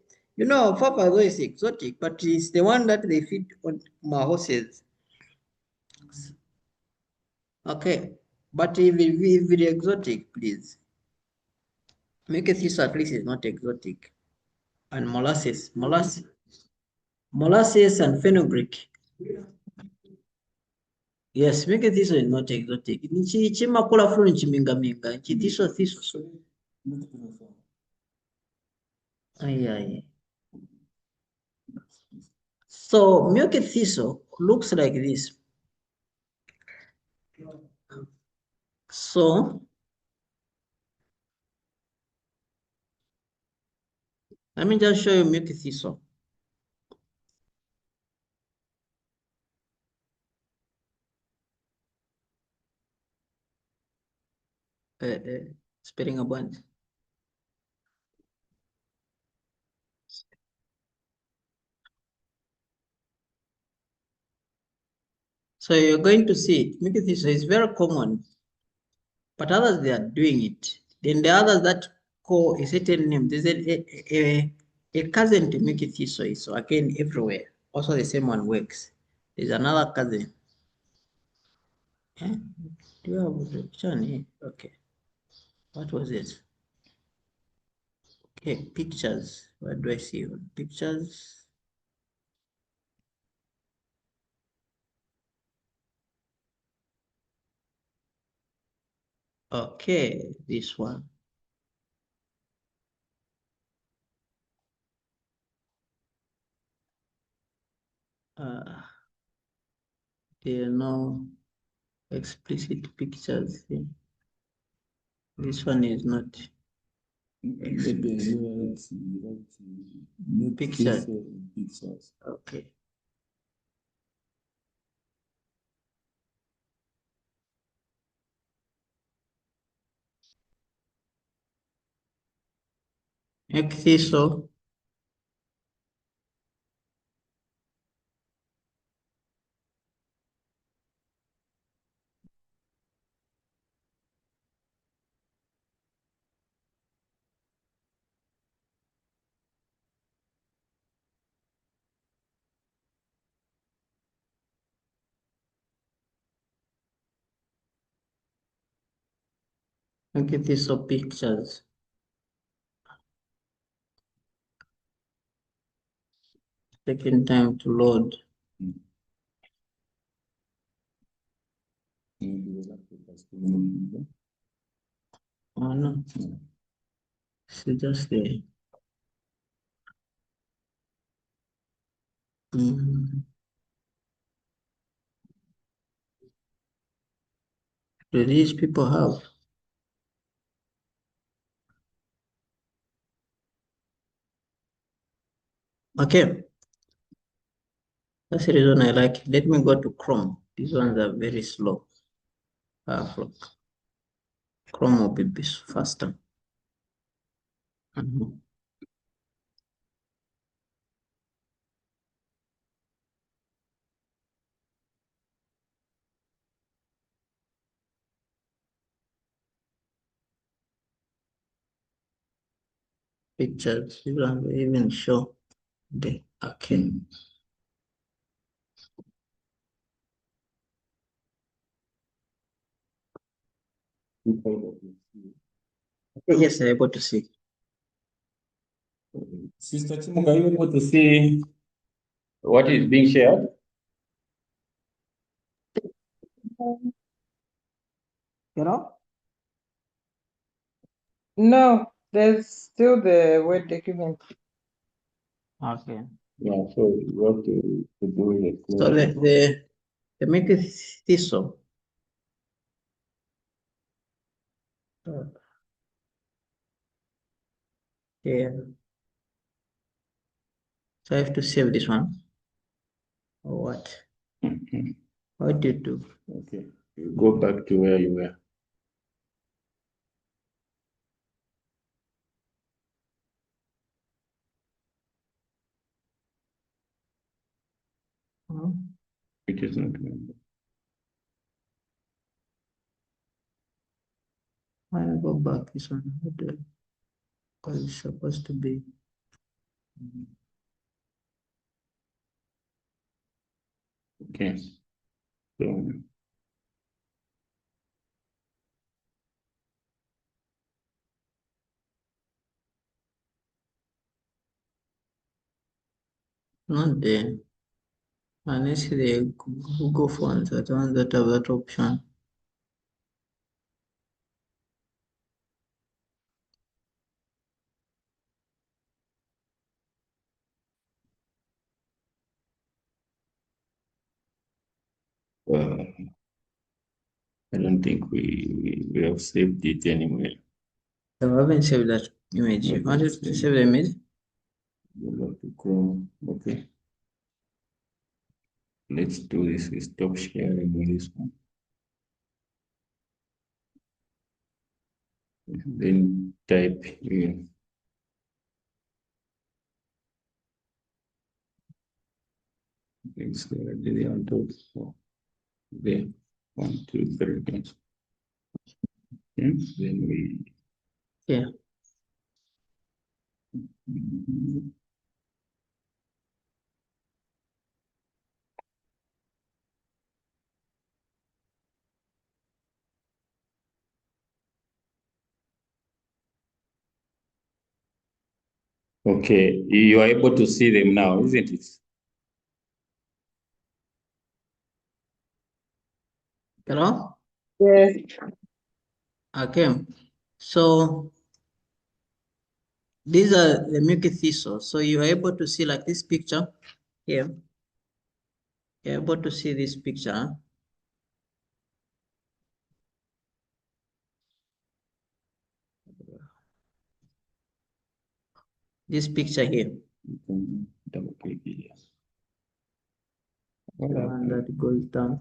S3: alfalfa is always exotic, but it's the one that they feed on my horses. Okay, but if it's exotic, please. Milky thistle at least is not exotic. And molasses and fenugreek. Yes, milky thistle is not exotic. Chimakula fruit chiminga. Thistle. Aye. So milky thistle looks like this. So let me just show you milky thistle. spelling a bunch. So you're going to see mucus is very common, but others they are doing it. Then the others that call a certain name, there's a cousin to mucus, so again everywhere. Also the same one works. There's another cousin. Do you have the picture here? Okay. What was it? Okay, pictures. What do I see? Pictures. Okay, this one. There are no explicit pictures here. This one is not picture. Okay. Exciso. Look at these pictures. Taking time to load. Oh no. It's just there. Do these people have? Okay. That's the reason I like it. Let me go to Chrome. These ones are very slow. Look. Chrome will be faster. Pictures, you don't even show the okay. Yes, I'm able to see.
S2: Sister Chimuga, are you able to see what is being shared?
S3: You know?
S5: No, there's still the word document.
S3: Okay.
S2: Yeah, so you have to do it.
S3: So the make it thistle. Yeah. So I have to save this one. Or what? What do you do?
S2: Okay. You go back to where you were. It is not member.
S3: I'll go back this one. Because it's supposed to be.
S2: Okay. So
S3: Not there. Unless the Google phones are the ones that have that option.
S2: I don't think we have saved it anywhere.
S3: I haven't saved that image. You wanted to save the image?
S2: Go back to Chrome. Okay. Let's do this. We stop sharing with this one. Then type in. It's there on top. So there, 1, 2, 3. Yes, then we.
S3: Yeah.
S2: Okay, you are able to see them now, isn't it?
S3: Hello?
S5: Yes.
S3: Okay. So these are the milky thistle. So you are able to see like this picture here. You're able to see this picture. This picture here.
S2: Double click here.
S3: The one that goes down.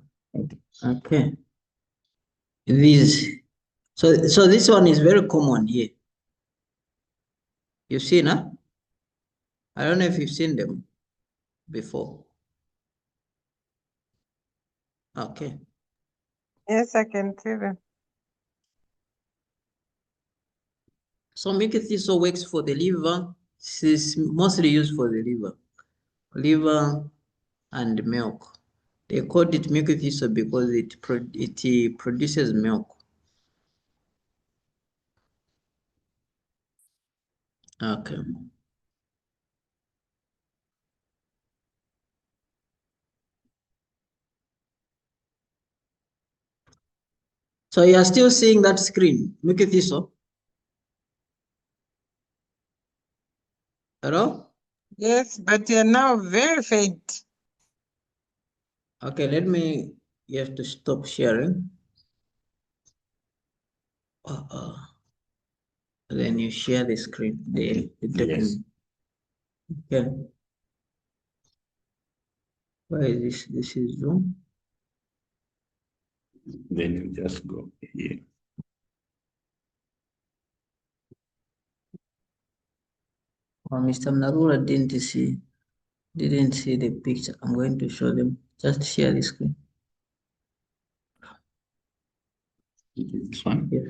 S3: Okay. These. So this one is very common here. You've seen, huh? I don't know if you've seen them before. Okay.
S5: Yes, I can see them.
S3: So milky thistle works for the liver. This is mostly used for the liver and milk. They called it milky thistle because it produces milk. Okay. So you are still seeing that screen, milky thistle? Hello?
S5: Yes, but you're now very faint.
S3: Okay, you have to stop sharing. Then you share the screen, the document. Yes. Okay. Why is this? This is Zoom.
S2: Then you just go here.
S3: Well, Mr. Narula didn't see the picture. I'm going to show them. Just share the screen.
S2: This one?
S3: Yes.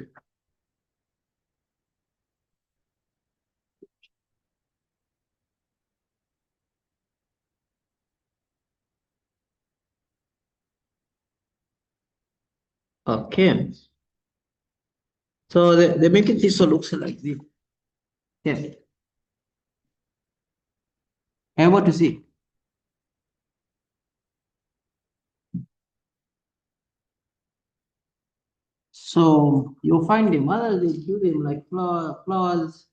S3: Okay. So the milky thistle looks like this. Yes. Able to see? So you'll find them. Others they do them like flowers.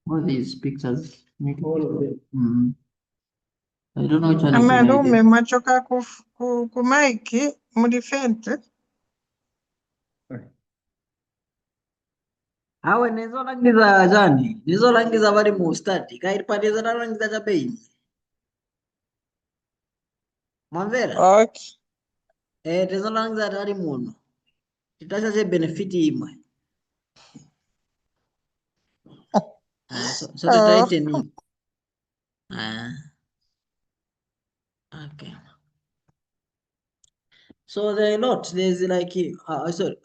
S3: All these pictures. All of them. I don't know which one is the
S5: Amalume
S3: idea.
S5: mwachoka ku maiki muri fente.
S3: Awe nezolangiza jani nezolangiza vari mustati kairipadeza ralangiza chapeini mwamvera
S5: Okay.
S3: tezolangiza tari muno titasha chebenefiti imwe so titaite ni okay. So there are a lot. There's like sorry,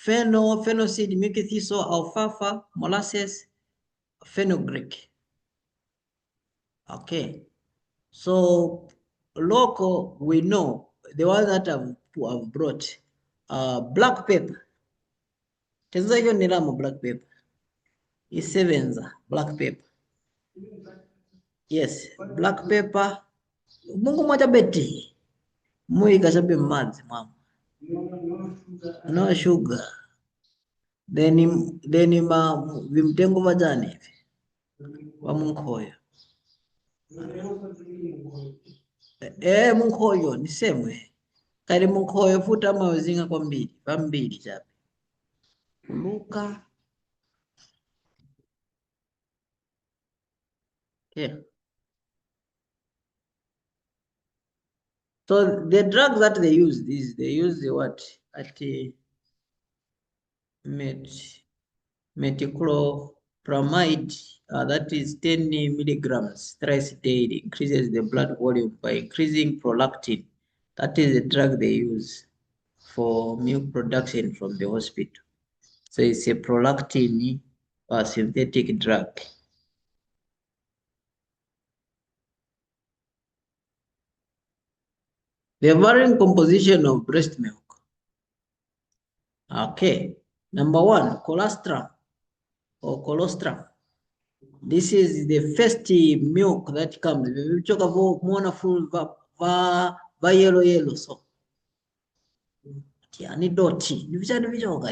S3: fennel seed, milky thistle, alfalfa, molasses, fenugreek. Okay. So local, we know the ones that have brought black pepper. Tenza hiyo ni rama black pepper. Isevenza black pepper. Yes, black pepper. Mungu moja beti. Mui kashabe madzi mama. No sugar. Then vimtengo vajani hivi wa munkhoyo munkhoyo ni semwe kali munkhoyo futa amazinga kwambiri pambiri chape kuluka yeah. So the drugs that they use, they use the what? Metoclopramide, that is 10 milligrams thrice daily, increases the blood volume by increasing prolactin. That is the drug they use for milk production from the hospital. So it's a prolactin synthetic drug. The varying composition of breast milk. Okay, number one, colostrum or colostrum. This is the first milk that comes. We talk about wonderful yellow so. Yani doti. Nivijani vijoga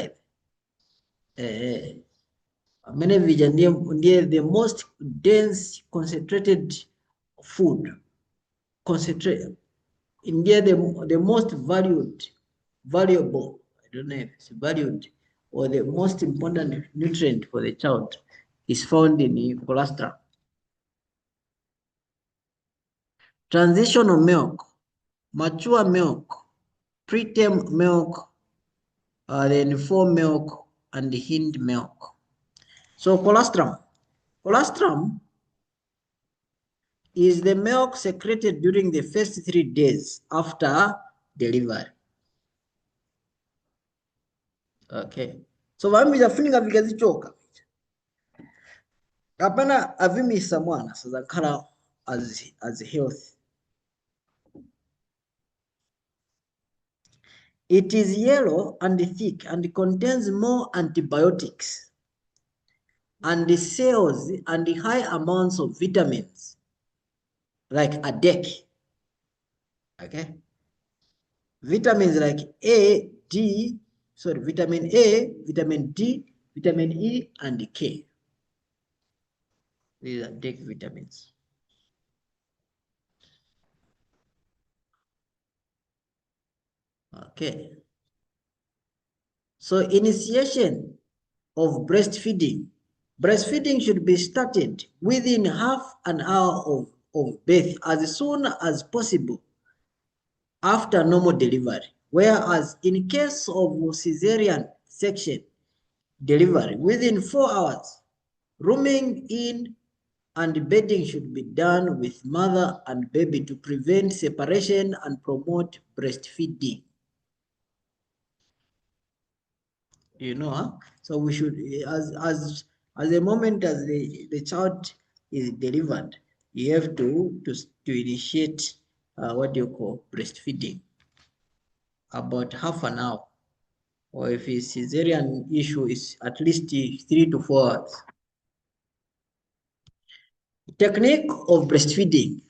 S3: hivi. Many vijani the most dense concentrated food. Concentrate. India the most valuable, I don't know if it's valued, or the most important nutrient for the child is found in the colostrum. Transitional milk, mature milk, preterm milk, then full milk, and hind milk. So colostrum is the milk secreted during the first 3 days after delivery. Okay. So vami zafunika vikazichoka. Hapana avimisa mwana sasa kala as health. It is yellow and thick and contains more antibiotics and the cells and the high amounts of vitamins like a deck. Okay. Vitamins like vitamin A, vitamin D, vitamin E, and K. These are deck vitamins. Okay. So initiation of breastfeeding. Breastfeeding should be started within half an hour of birth as soon as possible after normal delivery. Whereas in case of cesarean section delivery, within 4 hours, rooming in and bedding should be done with mother and baby to prevent separation and promote breastfeeding. You know, huh? So we should, as the moment as the child is delivered, you have to initiate what do you call breastfeeding about half an hour, or if it's cesarean issue is at least 3 to 4 hours. Technique of breastfeeding: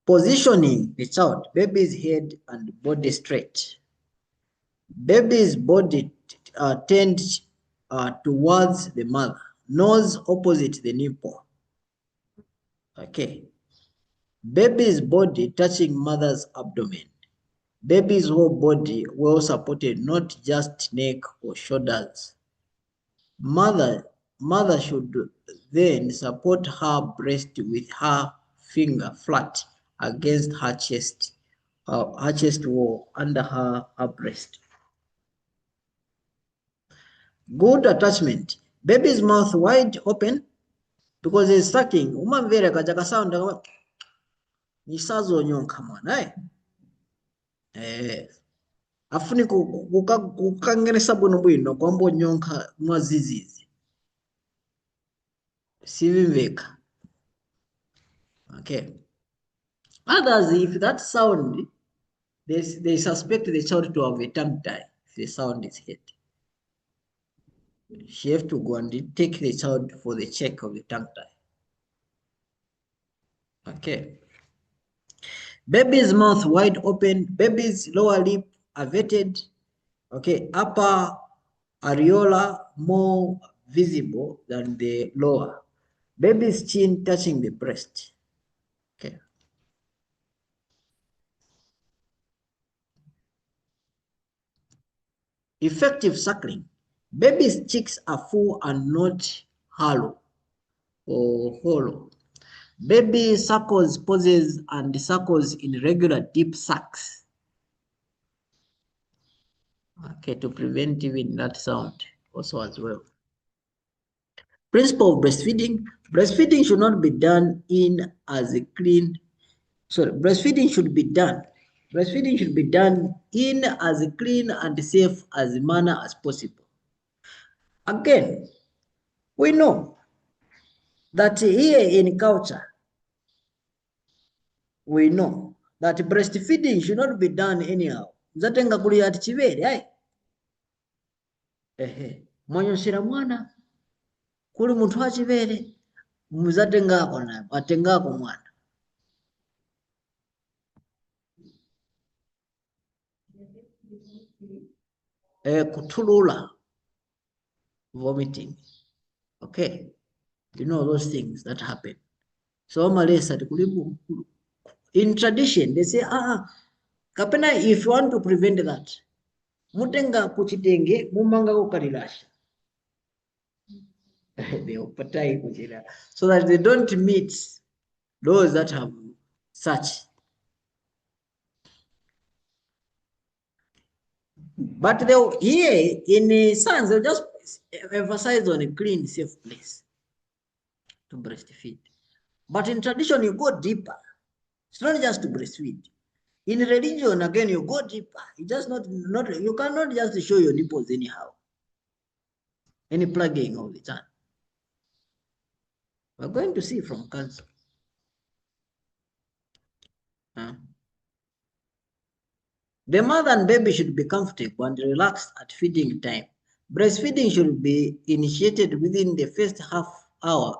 S3: positioning the child, baby's head and body straight. Baby's body tends towards the mother, nose opposite the nipple. Okay. Baby's body touching mother's abdomen. Baby's whole body well supported, not just neck or shoulders. Mother should then support her breast with her finger flat against her chest wall under her breast. Good attachment. Baby's mouth wide open because he's sucking. Umamvere kajaka sound nisazo nyonka mwana afuni kukangenesa bwino kwambo nyonka mwazizizi sivimveka. Okay. Others, if that sound, they suspect the child to have a tongue tie. If the sound is hit, she have to go and take the child for the check of the tongue tie. Okay. Baby's mouth wide open, baby's lower lip averted. Okay, upper areola more visible than the lower. Baby's chin touching the breast. Okay. Effective suckling. Baby's cheeks are full and not hollow or hollow. Baby suckles, poses, and suckles in regular deep sucks. Okay, to prevent even that sound also as well. Principle of breastfeeding. Breastfeeding should not be done in as a clean, sorry, breastfeeding should be done. Breastfeeding should be done in as clean and safe as manner as possible. Again, we know that here in culture, we know that breastfeeding should not be done anyhow. Zatenga kulia ati chivere, ai. Mwanyosera mwana, kuli muntu wa chivere, muzatengako na, atengako mwana. Kutulula, vomiting. Okay, you know those things that happen. So malesa kulibu. In tradition, they say, kapena, if you want to prevent that, mutenga kuchitenge, mumanga ukarilasha. So that they don't meet those that have such. But here in science, they'll just emphasize on a clean, safe place to breastfeed. But in tradition, you go deeper. It's not just to breastfeed. In religion, again, you go deeper. You just not you cannot just show your nipples anyhow. Any plugging all the time. We're going to see from cancer. The mother and baby should be comfortable and relaxed at feeding time. Breastfeeding should be initiated within the first half hour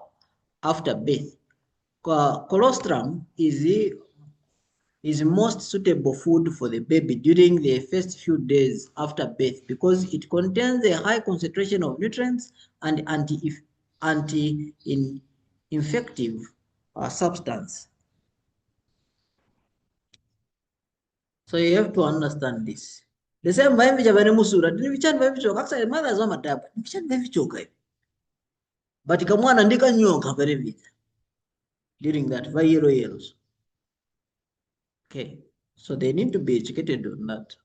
S3: after birth. Colostrum is most suitable food for the baby during the first few days after birth because it contains a high concentration of nutrients and anti-infective substance. So you have to understand this. The same way which are musura, didn't very choke. Actually, mothers are my dad, very choke. But come on and they can you during that 5 years. Okay, so they need to be educated on that.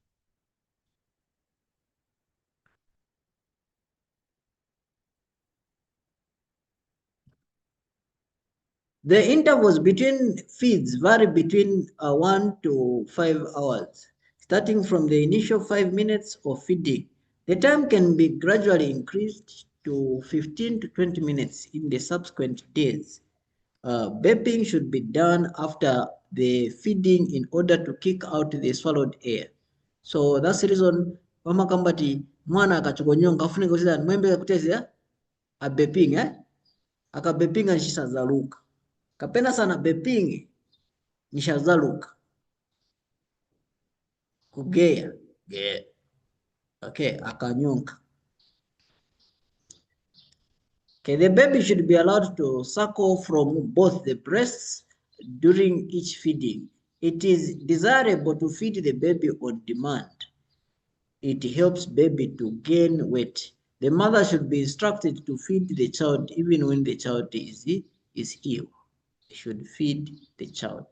S3: The intervals between feeds vary between 1 to 5 hours, starting from the initial 5 minutes of feeding. The time can be gradually increased to 15 to 20 minutes in the subsequent days. Burping should be done after the feeding in order to kick out the swallowed air. So that's the reason mama kambati mwana akachokonyonga afune kusida mwembe kutezea a burping aka burping nishazaluka kapena sana burping nishazaluka kugea okay akanyonga. Okay, the baby should be allowed to suckle from both the breasts during each feeding. It is desirable to feed the baby on demand. It helps baby to gain weight. The mother should be instructed to feed the child even when the child is ill. They should feed the child.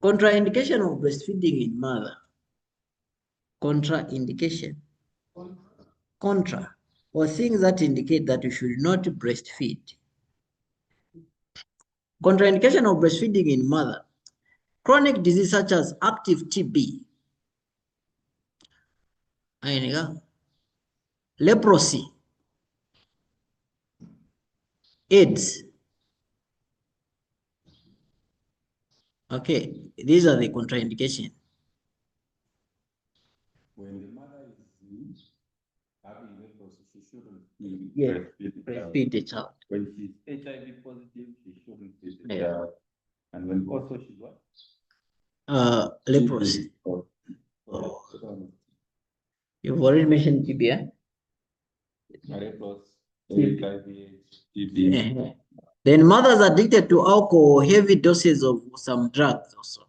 S3: Contraindication of breastfeeding in mother. Contraindication. Contra, or things that indicate that you should not breastfeed. Contraindication of breastfeeding in mother. Chronic disease such as active TB, leprosy, AIDS. Okay, these are the contraindications.
S2: When the mother is having leprosy, she shouldn't
S3: breastfeed the child.
S2: When she's HIV positive, she shouldn't feed the child. And when also she's what?
S3: Leprosy. You've already mentioned TB,
S2: TB.
S3: Then mothers addicted to alcohol, heavy doses of some drugs also.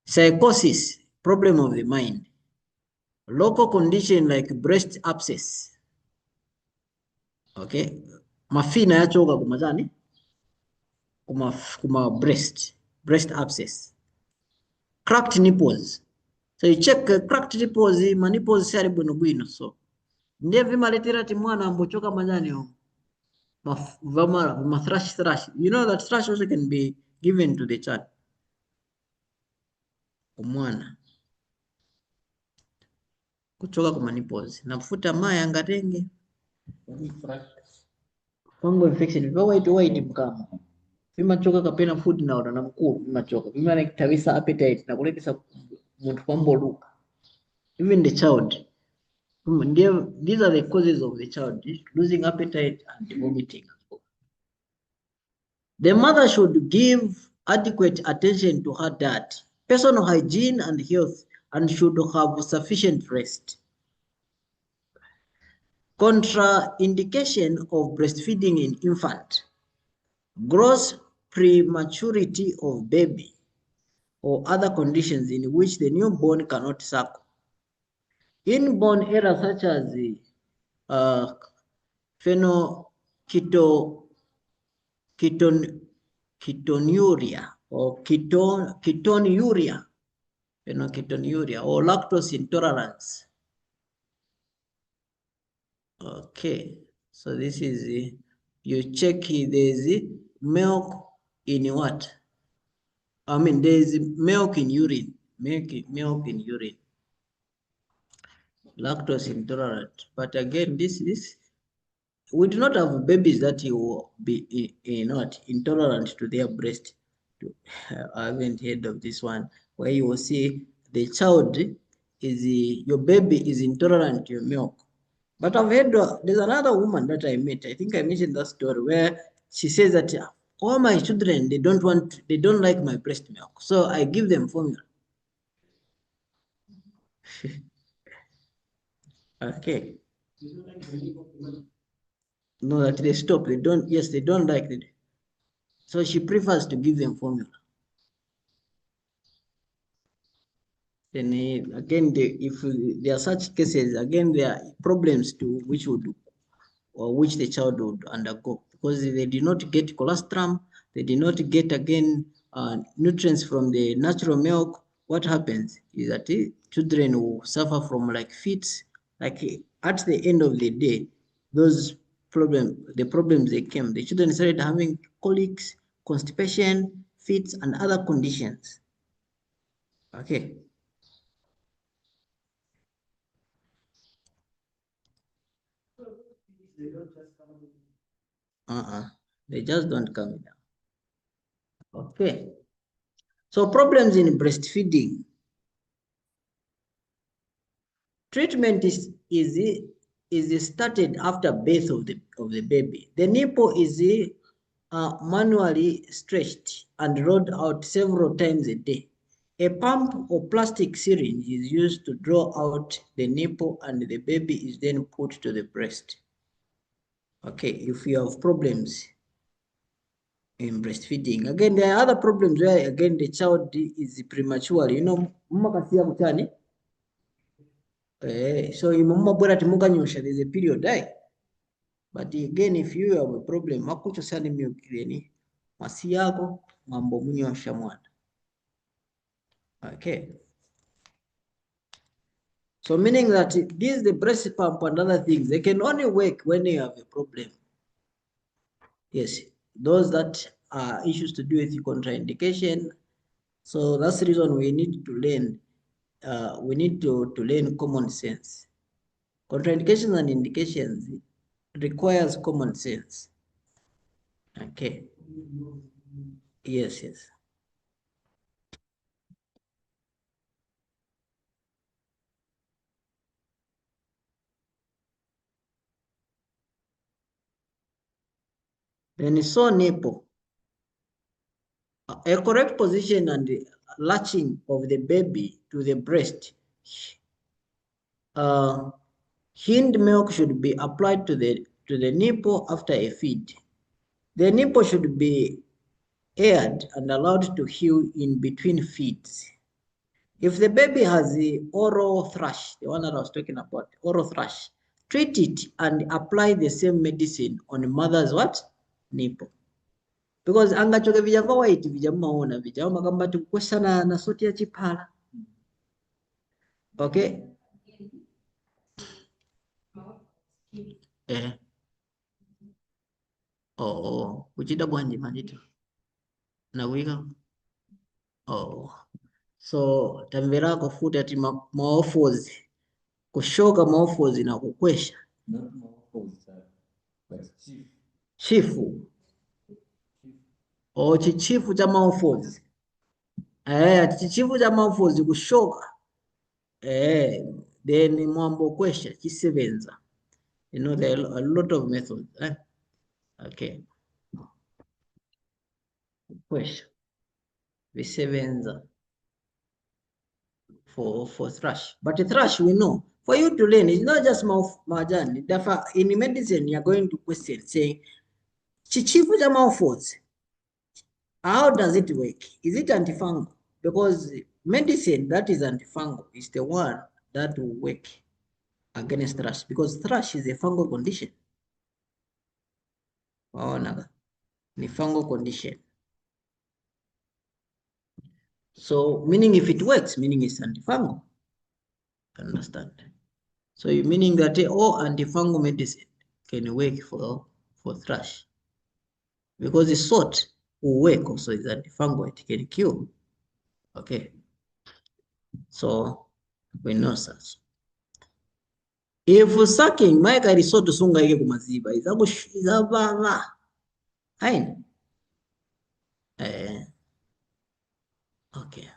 S3: Psychosis, problem of the mind. Local condition like breast abscess. Okay. Mafina yachoka kumazani. Kuma breast abscess. cracked nipples. So you check cracked nipples, my nipples sari bwino. So ndiye vimaletera ti mwana ambochoka manyani o. Ma thrash. You know that thrash also can be given to the child. Omwana. Kuchoka kuma nipples. Nafuta maya ngatenge. Fungal infection. White mkama. Vimachoka kapena food na ora na mkuu vimachoka. Vimana kitabisa appetite na kuletesa muntu kwamboluka. Even the child. These are the causes of the child losing appetite and vomiting. The mother should give adequate attention to her diet, personal hygiene and health, and should have sufficient rest. Contraindication of breastfeeding in infant: gross prematurity of baby or other conditions in which the newborn cannot suckle. Inborn errors such as ketonuria or ketonuria or lactose intolerance. Okay, so this is you check there's milk in what? I mean, there's milk in urine. Milk in urine. Lactose intolerant. But again, this we do not have babies that will be not intolerant to their breast. I haven't heard of this one where you will see the child is your baby is intolerant to your milk. But I've heard there's another woman that I met. I think I mentioned that story where she says that all my children they don't like my breast milk, so I give them formula. Okay. No, that they stop. They don't. Yes, they don't like it. So she prefers to give them formula. Then again, if there are such cases, again there are problems to which the child would undergo because they did not get colostrum, they did not get again nutrients from the natural milk. What happens is that children will suffer from like fits. Like at the end of the day, the problems they came. The children started having colics, constipation, fits, and other conditions. Okay. They just don't come down. Okay. So problems in breastfeeding. Treatment is started after birth of the baby. The nipple is manually stretched and rolled out several times a day. A pump or plastic syringe is used to draw out the nipple and the baby is then put to the breast. Okay, if you have problems in breastfeeding, again, there are other problems where, again, the child is premature. You know, so there's a period, right? But again, if you have a problem, makucho sani miukireni, masiyako, mambo munyosha mwana. Okay. So meaning that the breast pump and other things, they can only work when you have a problem. Yes, those that are issues to do with contraindication. So that's the reason we need to learn. We need to learn common sense. Contraindications and indications requires common sense. Okay. Yes. Then you saw nipple. A correct position and the latching of the baby to the breast. Hind milk should be applied to the nipple after a feed. The nipple should be aired and allowed to heal in between feeds. If the baby has the oral thrush, the one that I was talking about, oral thrush, treat it and apply the same medicine on the mother's what? Nipple. because angachoke vijamba white vijamaona vijamba kamba tukwesana na soti ya chipala. Okay. Kuchida bwanji manito na wika. So tamverako futi ati maofozi kushoka maofozi na kukwesha.
S2: Not maofozi, but
S3: chifu chichifu cha maofozi. Chichifu cha maofozi kushoka. Then mwambo kwesha chisevenza. You know, there are a lot of methods. Okay. Kwesha visevenza for thrush. But thrush we know. For you to learn, it's not just majani. Therefore, in medicine, you are going to question saying, chichifu cha maofozi, how does it work? Is it antifungal? Because medicine that is antifungal is the one that will work against thrush, because thrush is a fungal condition. Ni fungal condition. So meaning if it works, meaning it's antifungal. Understand? So meaning that all antifungal medicine can work for thrush, because the salt will work also is antifungal, it can cure. Okay. So we know such. If sucking, my guy is so to sunga ike kumaziba, is a Fine. Okay.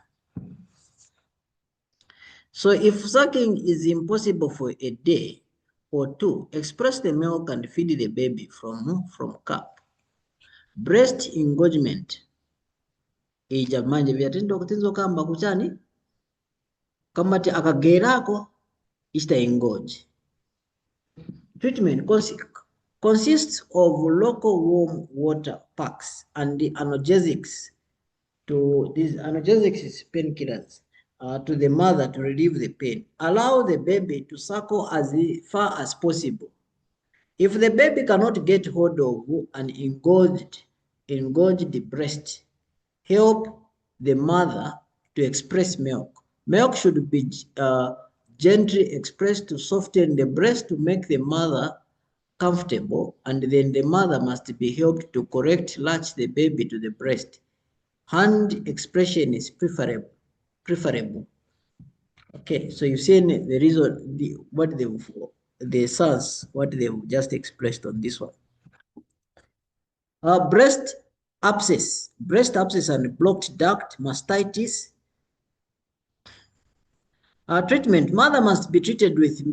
S3: So if sucking is impossible for a day or two, express the milk and feed the baby from cup. Breast engorgement. Ijamanje vyatendo kutinzo kamba kuchani. Kamati akagerako ista engorge. Treatment consists of local warm water packs and the analgesics. These analgesics is painkillers to the mother to relieve the pain. Allow the baby to suckle as far as possible. If the baby cannot get hold of an engorged the breast, help the mother to express milk. Milk should be gently expressed to soften the breast to make the mother comfortable, and then the mother must be helped to correct latch the baby to the breast. Hand expression is preferable. Okay, so you've seen the reason, what they've just expressed on this one. Breast abscess and blocked duct, mastitis. Treatment, mother must be treated with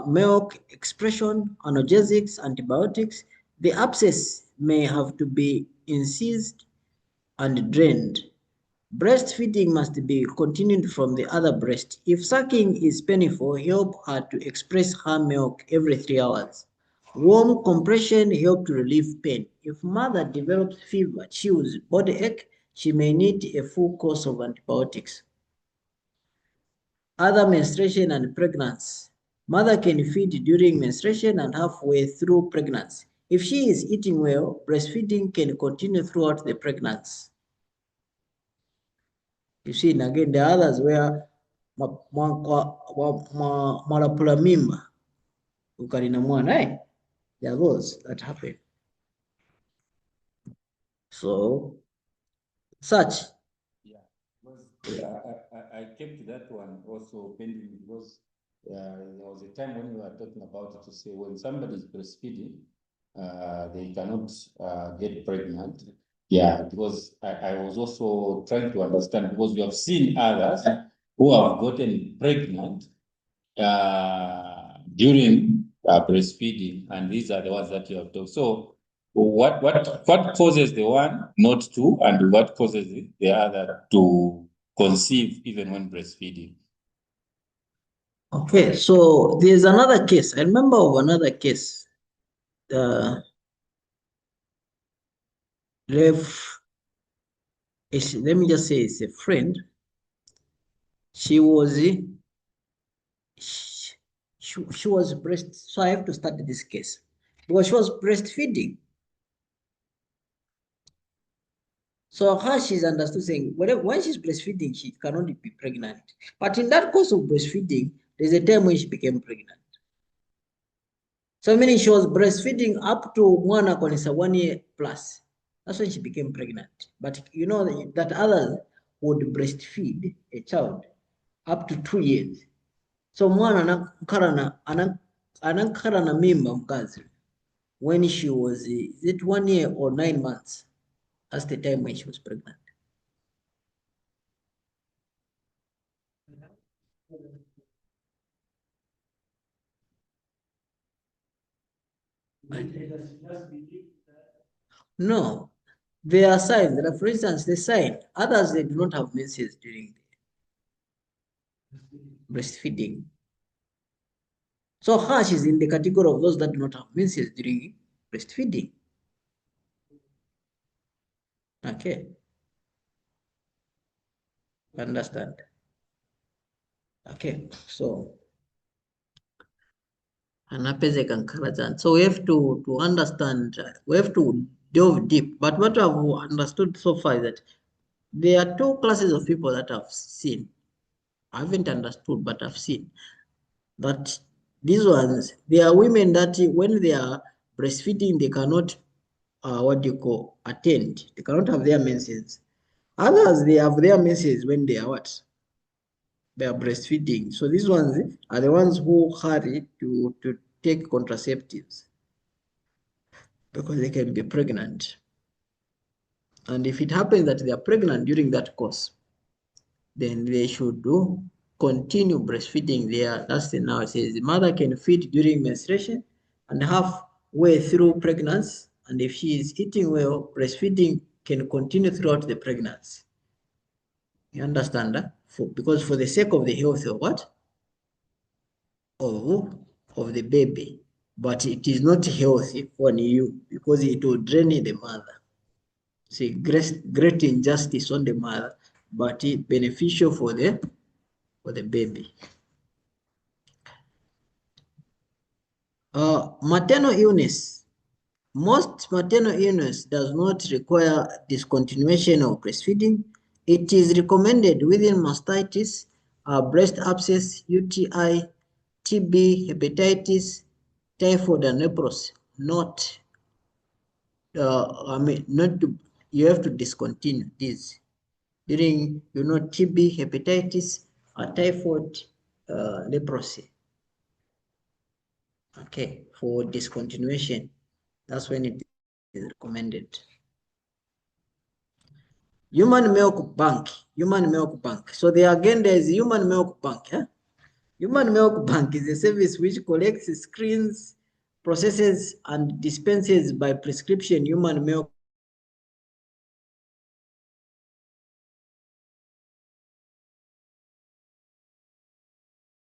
S3: milk expression, analgesics, antibiotics. The abscess may have to be incised and drained. Breastfeeding must be continued from the other breast. If sucking is painful, help her to express her milk every 3 hours. Warm compression help to relieve pain. If mother develops fever, chills, body ache, she may need a full course of antibiotics. Other menstruation and pregnancy. Mother can feed during menstruation and halfway through pregnancy. If she is eating well, breastfeeding can continue throughout the pregnancy. You see, and again, there are others where malapula mimba ukalina mwana, there are those that happen. So, such.
S2: I kept that one also pending because there was a time when we were talking about it to say when somebody is breastfeeding, they cannot get pregnant. Yeah, because I was also trying to understand, because we have seen others who have gotten pregnant during breastfeeding, and these are the ones that you have talked. So what causes the one not to, and what causes the other to conceive even when breastfeeding?
S3: Okay, so there's another case. I remember of another case. Let me just say it's a friend. She was so I have to start this case because she was breastfeeding. So her, she's understood saying, when she's breastfeeding, she cannot be pregnant. But in that course of breastfeeding, there's a time when she became pregnant. So meaning she was breastfeeding up to mwana konisa 1 year plus. That's when she became pregnant. But you know that others would breastfeed a child up to 2 years. So mwana anankara na mimba mkazi when she was, is it 1 year or 9 months? That's the time when she was pregnant. No, there are signs. For instance, the sign. Others, they do not have menses during breastfeeding. So her, she's in the category of those that do not have menses during breastfeeding. Okay. Understand? Okay. So so we have to understand, we have to delve deep. But what I've understood so far is that there are 2 classes of people that I've seen. I haven't understood, but I've seen that these ones, there are women that when they are breastfeeding, they cannot, attend. They cannot have their menses. Others, they have their menses when they are what? They are breastfeeding. So these ones are the ones who hurry to take contraceptives because they can be pregnant. And if it happens that they are pregnant during that course, then they should continue breastfeeding there. That's the now it says the mother can feed during menstruation and halfway through pregnancy. And if she is eating well, breastfeeding can continue throughout the pregnancy. You understand that? Because for the sake of the health of what? Of the baby. But it is not healthy for you because it will drain the mother. See, great injustice on the mother, but it beneficial for the baby. Maternal illness. Most maternal illness does not require discontinuation of breastfeeding. It is recommended within mastitis, breast abscess, UTI, TB, hepatitis, typhoid, and leprosy. Not you have to discontinue this during, TB, hepatitis, typhoid, leprosy. Okay, for discontinuation, that's when it is recommended. Human milk bank. So there is human milk bank. Human milk bank is a service which collects, screens, processes, and dispenses by prescription human milk.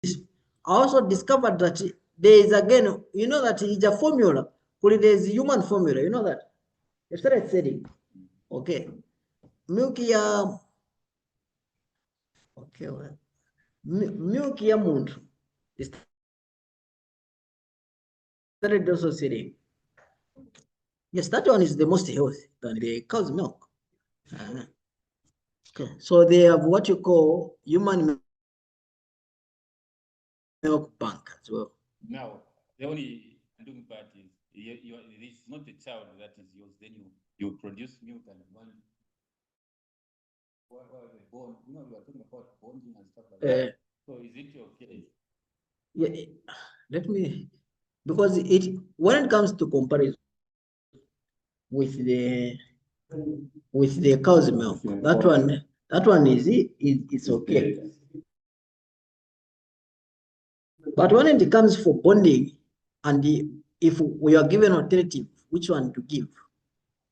S3: I also discovered that there is again, that is a formula. There is human formula, you know that. You started saying, okay, milk ya, okay, well, milk ya muntu. Started also saying, yes, that one is the most healthy than the cow's milk. Okay, so they have what you call human milk bank as well.
S2: Now, the only doing part is it's not the child that is yours. Then you produce milk and one. Bond, you are talking about bonding and stuff like that. So is it okay?
S3: Yeah, let me, because when it comes to comparison with the cow's milk, that one is it's okay. But when it comes for bonding, and if we are given alternative, which one to give,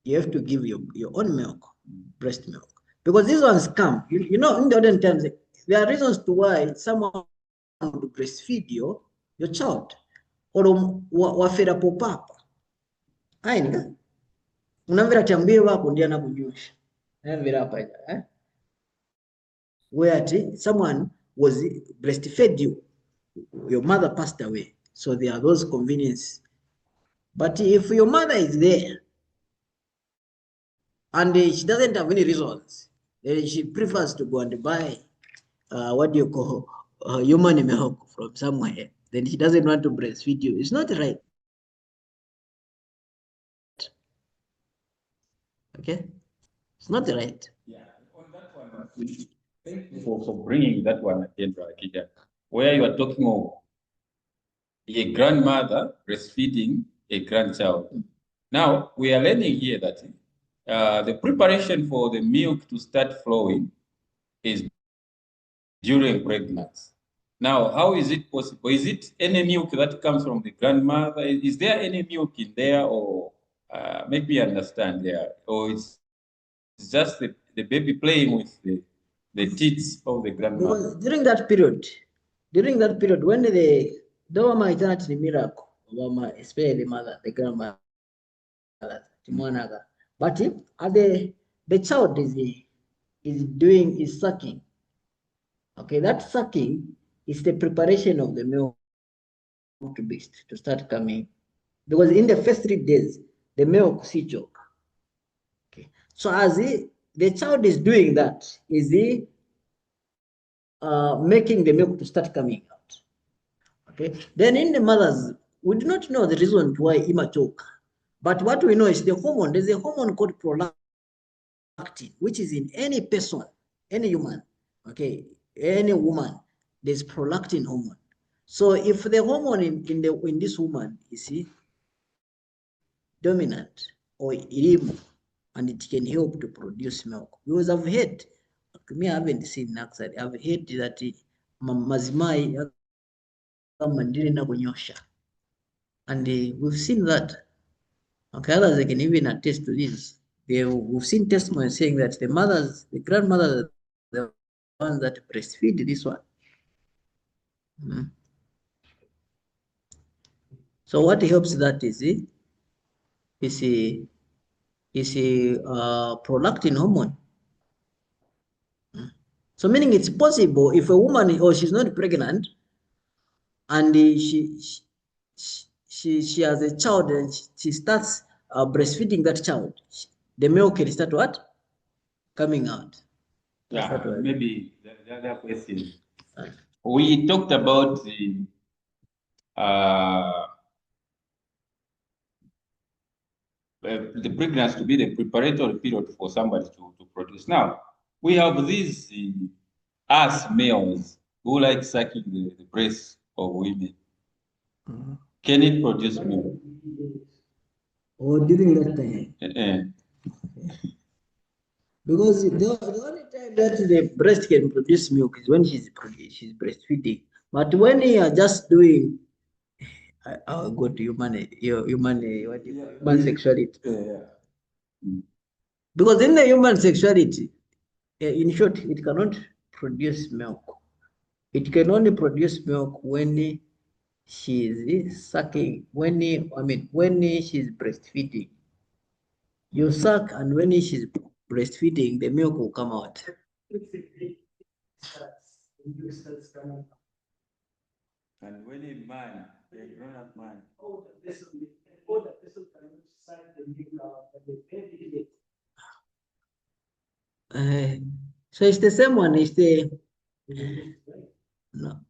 S3: you have to give your own milk, breast milk, because these ones come. In the olden times, there are reasons to why someone would breastfeed your child, or wafera popapa. Ainga unamvira tambie wako ndiye anakunyosha namvira hapa where someone was breastfed you, your mother passed away, so there are those conveniences. But if your mother is there and she doesn't have any reasons. She prefers to go and buy what do you call human milk from somewhere. Then she doesn't want to breastfeed you. It's not right. Okay, it's not right.
S2: Yeah, on that one, thank you for bringing that one again, Brother Keegan, where you are talking of a grandmother breastfeeding a grandchild. Now, we are learning here that the preparation for the milk to start flowing is during pregnancy. Now, how is it possible? Is it any milk that comes from the grandmother? Is there any milk in there, or make me understand there, or it's just the baby playing with the teats of the grandmother?
S3: Because during that period, when the mama is miracle, especially the mother, the grandmother, but the child is sucking. Okay, that sucking is the preparation of the milk to start coming, because in the first 3 days the milk see joke. Okay, so as the child is doing that, is making the milk to start coming out. Okay, then in the mothers, we do not know the reason why Ima choke, but what we know is the hormone. There's a hormone called prolactin, which is in any person, any human, okay, any woman, there's prolactin hormone. So if the hormone in this woman is dominant or irimo, and it can help to produce milk. Because I've heard, me I haven't seen Naxal, I've heard that mazimai mandiri na kunyosha, and we've seen that. Okay, others they can even attest to this. We've seen testimony saying that the mothers, the grandmothers, the ones that breastfeed this one. So what helps that is prolactin hormone. So meaning it's possible if a woman or she's not pregnant and she has a child and she starts breastfeeding that child, the milk can start what? Coming out.
S2: Yeah, maybe the other question. We talked about the pregnancy to be the preparatory period for somebody to produce. Now, we have these us males who like sucking the breasts of women. Can it produce milk?
S3: Or during that time? Because the only time that the breast can produce milk is when she's breastfeeding. But when you are just doing, I'll go to human sexuality. Because in the human sexuality, in short, it cannot produce milk. It can only produce milk when she is sucking, when she's breastfeeding. You suck, and when she's breastfeeding, the milk will come out.
S2: And when a man, a grown-up man,
S3: so it's the same one. It's the no.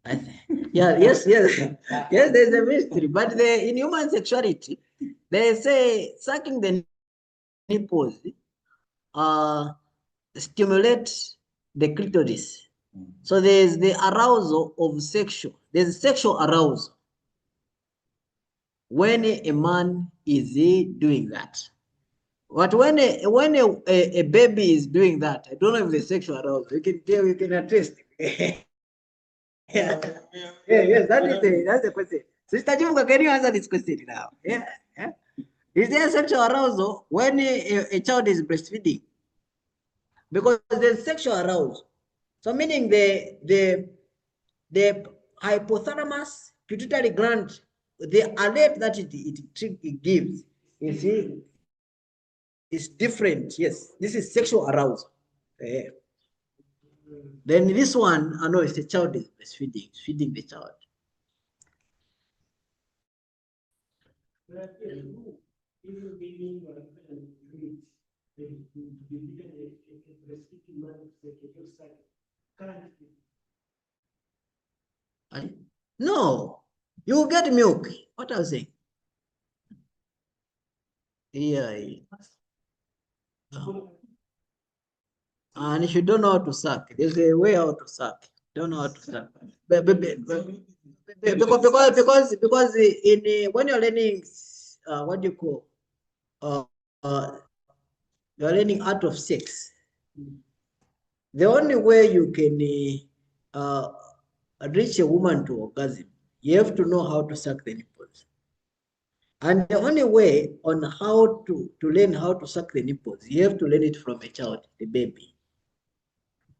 S3: Yes. There's a mystery, but in human sexuality, they say sucking the nipples stimulate the clitoris. So there's the arousal of sexual. There's sexual arousal when a man is doing that. But when a baby is doing that, I don't know if the sexual arousal. You can tell, you can attest. Yes, that's the question. Sister Jimka, can you answer this question now? Yeah. Is there sexual arousal when a child is breastfeeding? Because there's sexual arousal. So meaning the hypothalamus pituitary gland, the alert that it gives, you see, is different. Yes, this is sexual arousal. Then this one, I know, it's the child is breastfeeding, feeding the child. No, you get milk. What I was saying. Yeah. And if you don't know how to suck, there's a way how to suck. Don't know how to suck. Because in when you're learning what do you call uh, uh you're learning art of sex, the only way you can reach a woman to orgasm, you have to know how to suck the nipples. And the only way on how to learn how to suck the nipples, you have to learn it from a child, the baby.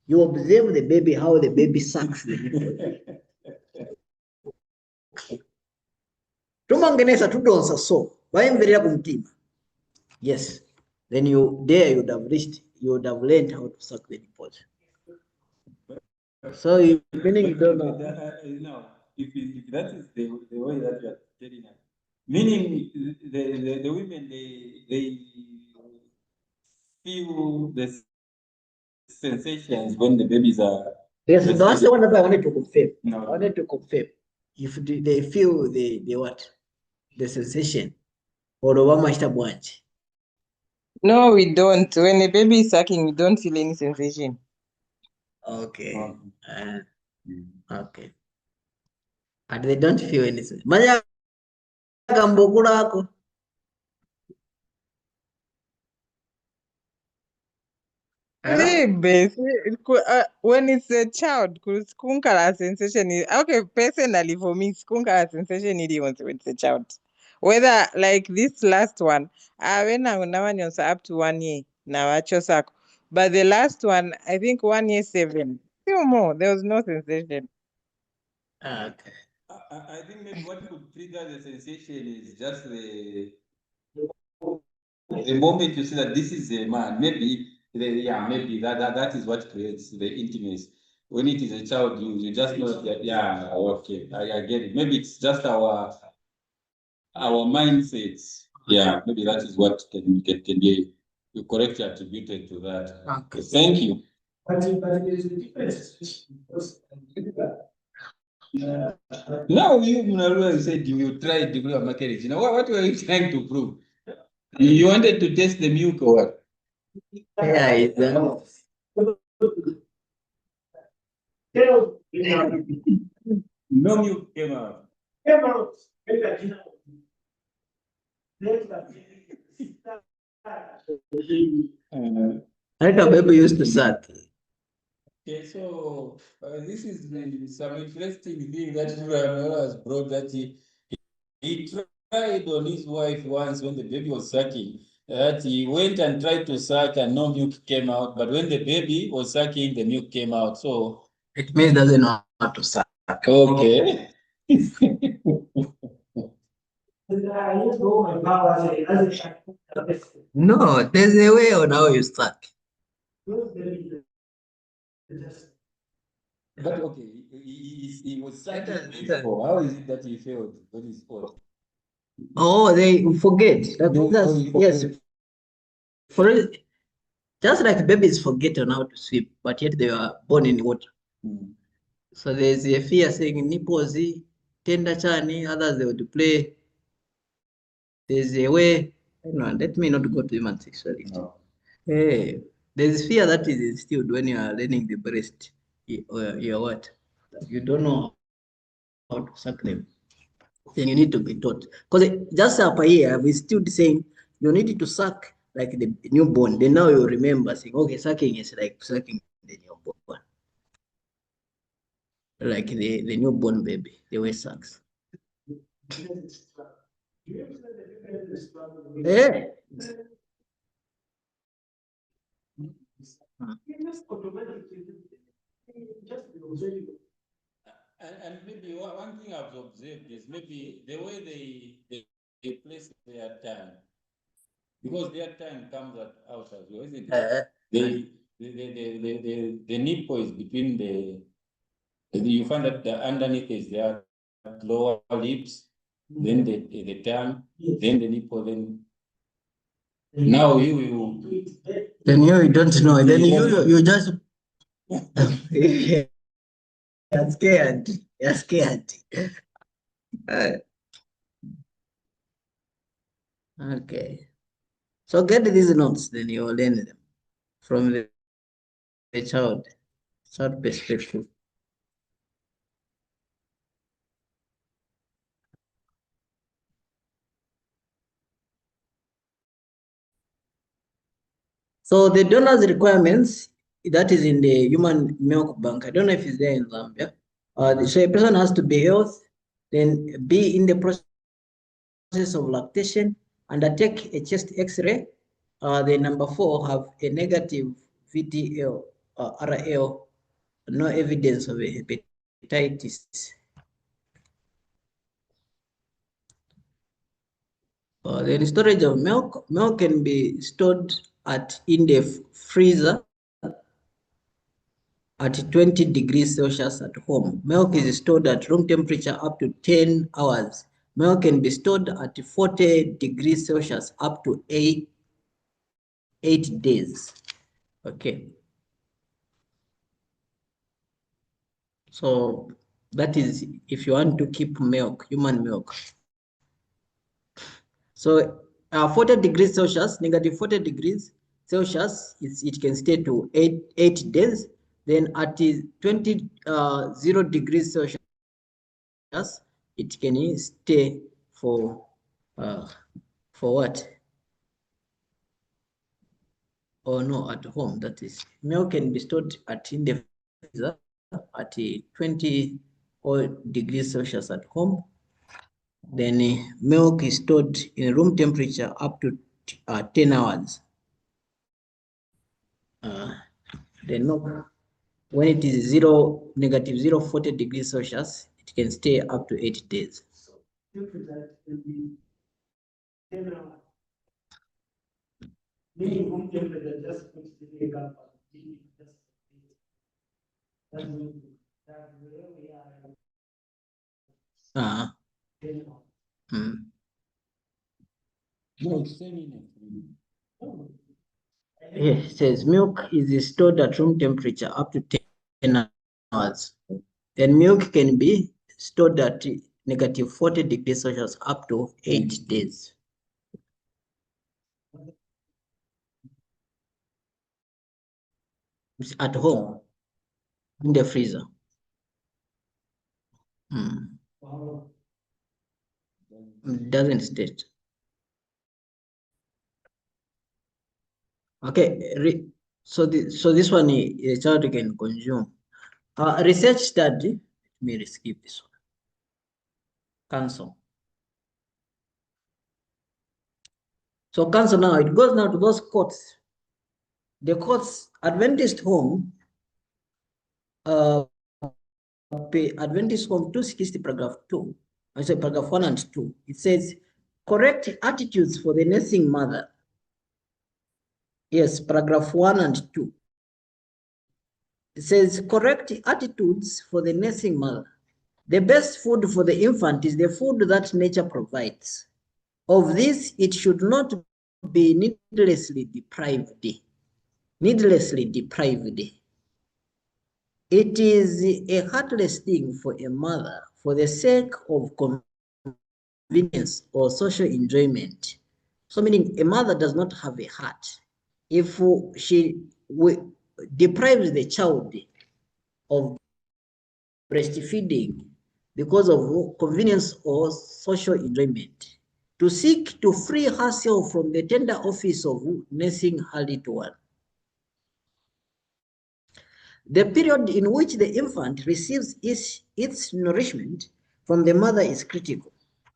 S3: You observe the baby, how the baby sucks the nipple. Tumangenesa tudonsa so. Bayemberera ku mutima. Yes. Then you would have reached, you would have learned how to suck the nipples. So you meaning you don't know.
S2: No, if that is the way that you are telling us, meaning the women they feel the sensations when the babies are.
S3: Yes, that's the one that I wanted to confirm.
S2: No.
S3: I wanted to confirm if they feel the what, the sensation, or the one master branch.
S5: No, we don't. When a baby is sucking, we don't feel any sensation.
S3: Okay. Okay. And they don't feel anything. Manya gambokulako.
S5: When it's a child, skunkala sensation is okay. Personally, for me, skunkala sensation is when it's a child. Whether like this last one, when I was up to 1 year, now I chose. But the last one, I think 1 year 7. Still more. There was no sensation.
S3: Okay.
S2: I think maybe what could trigger the sensation is just the moment you see that this is a man. Maybe maybe that is what creates the intimacy. When it is a child, you just know that okay, I get it. Maybe it's just our mindsets. Yeah, maybe that is what can be you correctly attributed to that.
S3: Okay.
S2: Thank you. Now you Mnarua said you tried degree of marriage. You know what were you trying to prove? You wanted to test the milk or what?
S3: Yeah, it's
S2: No milk came out.
S3: I know baby used to suck.
S2: Okay, so this is some interesting thing that Mnarua has brought, that he tried on his wife once when the baby was sucking, that he went and tried to suck and no milk came out, but when the baby was sucking, the milk came out. So
S3: It means doesn't know how to suck.
S2: okay.
S3: No, there's a way on how you suck.
S2: But okay, he was sucking before. How is it that he failed when he's old?
S3: Oh, they forget. Yes. For just like babies forget on how to swim, but yet they are born in water. So there's a fear saying nipozi, tender chani, others they would play. There's a way, let me not go to human sexuality.
S2: No.
S3: Hey, there's fear that is instilled when you are learning the breast. You're what? You don't know how to suck them. Then you need to be taught. Because just up here, we still saying you need to suck like the newborn. Then now you remember saying, okay, sucking is like sucking the newborn. Like the newborn baby, the way it sucks. Yeah.
S2: And maybe one thing I've observed is maybe the way they place their tongue, because their tongue comes out as well, isn't it? The nipple is between you find that the underneath is their lower lips, then the tongue, then the nipple, then Now you
S3: Then you don't know. Then you just you're scared. You're scared. Okay. So get these notes, then you will learn them from the child perspective. So the donors requirements, that is in the human milk bank. I don't know if it's there in Zambia. So a person has to be healthy, then be in the process of lactation, undertake a chest X-ray. The number 4 have a negative VTL, RL, no evidence of a hepatitis. The storage of milk. Milk can be stored in the freezer at 20 degrees Celsius at home. Milk is stored at room temperature up to 10 hours. Milk can be stored at 40 degrees Celsius up to 8 days. Okay. So that is if you want to keep milk, human milk. So 40 degrees Celsius, negative 40 degrees Celsius, it can stay to 8 days. Then at 0 degrees Celsius, it can stay for what? Or no, at home. That is, milk can be stored in the freezer at 20 degrees Celsius at home. Then milk is stored in room temperature up to 10 hours. Then milk, when it is negative 40 degrees Celsius, it can stay up to 8 days. It says milk is stored at room temperature up to 10 hours. Then milk can be stored at negative 40 degrees Celsius up to 8 days. It's at home, in the freezer. It doesn't state. Okay, so this one a child can consume. Research study, let me skip this one. Cancel. So cancel now, it goes now to those courts. The courts, Adventist home, Adventist home 260 paragraph 2, I say paragraph 1 and 2. It says, correct attitudes for the nursing mother. Yes, paragraph 1 and 2. It says, correct attitudes for the nursing mother. The best food for the infant is the food that nature provides. Of this, it should not be needlessly deprived. Needlessly deprived. It is a heartless thing for a mother, for the sake of convenience or social enjoyment. So meaning a mother does not have a heart. If she deprives the child of breastfeeding because of convenience or social enjoyment, to seek to free herself from the tender office of nursing her little one. The period in which the infant receives its nourishment from the mother is critical.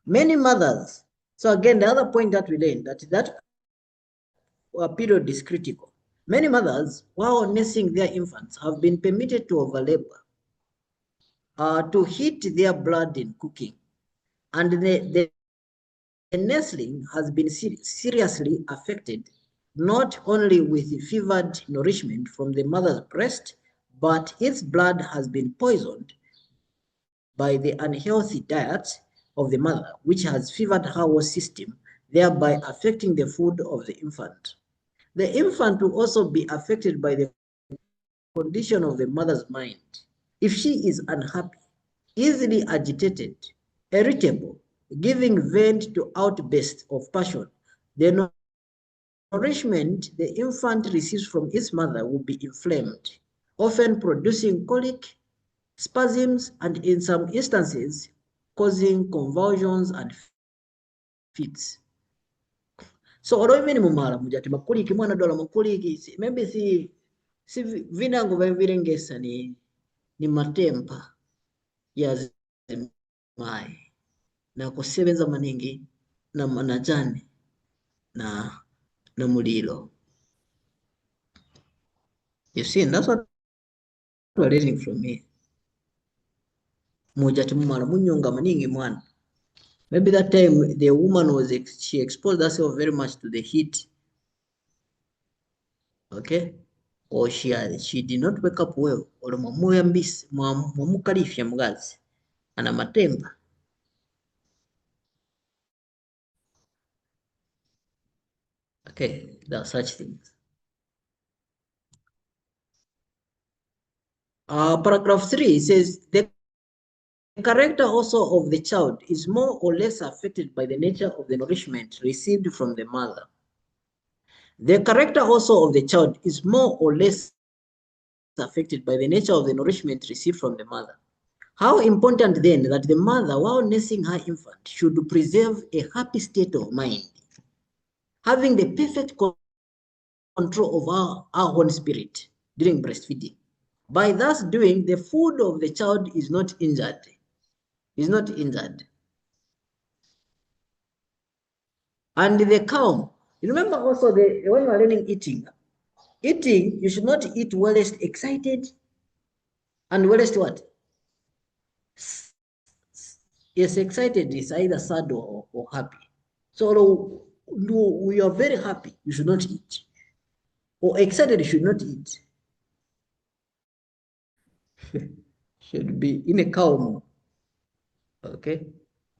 S3: Many mothers, so again, the other point that we learned, that period is critical. Many mothers, while nursing their infants, have been permitted to overlabor, to heat their blood in cooking, and the nursling has been seriously affected, not only with fevered nourishment from the mother's breast, but its blood has been poisoned by the unhealthy diet of the mother, which has fevered her whole system, thereby affecting the food of the infant. The infant will also be affected by the condition of the mother's mind. If she is unhappy, easily agitated, irritable, giving vent to outbursts of passion, the nourishment the infant receives from its mother will be inflamed, often producing colic, spasms, and in some instances, causing convulsions and fits. So although even mumala mujati makuliki mwana dola makuliki maybe si vinango vavirengesa ni matempa ya mai na kusebenza maningi na manajani na mulilo. You see, that's what we're learning from here. Mujati mumala munyonga maningi mwana. Maybe that time the woman she exposed herself very much to the heat. Okay? Or she did not wake up well. Or mwamukalifya mugazi. Ana matemba. Okay, there are such things. Paragraph 3 says the character also of the child is more or less affected by the nature of the nourishment received from the mother. The character also of the child is more or less affected by the nature of the nourishment received from the mother. How important then that the mother, while nursing her infant, should preserve a happy state of mind, having the perfect control of our own spirit during breastfeeding. By thus doing, the food of the child is not injured. And the calm. You remember also when you are learning eating, you should not eat whilst excited and whilst what? Yes, excited is either sad or happy. So we are very happy, you should not eat. Or excited, you should not eat. Should be in a calm. Okay?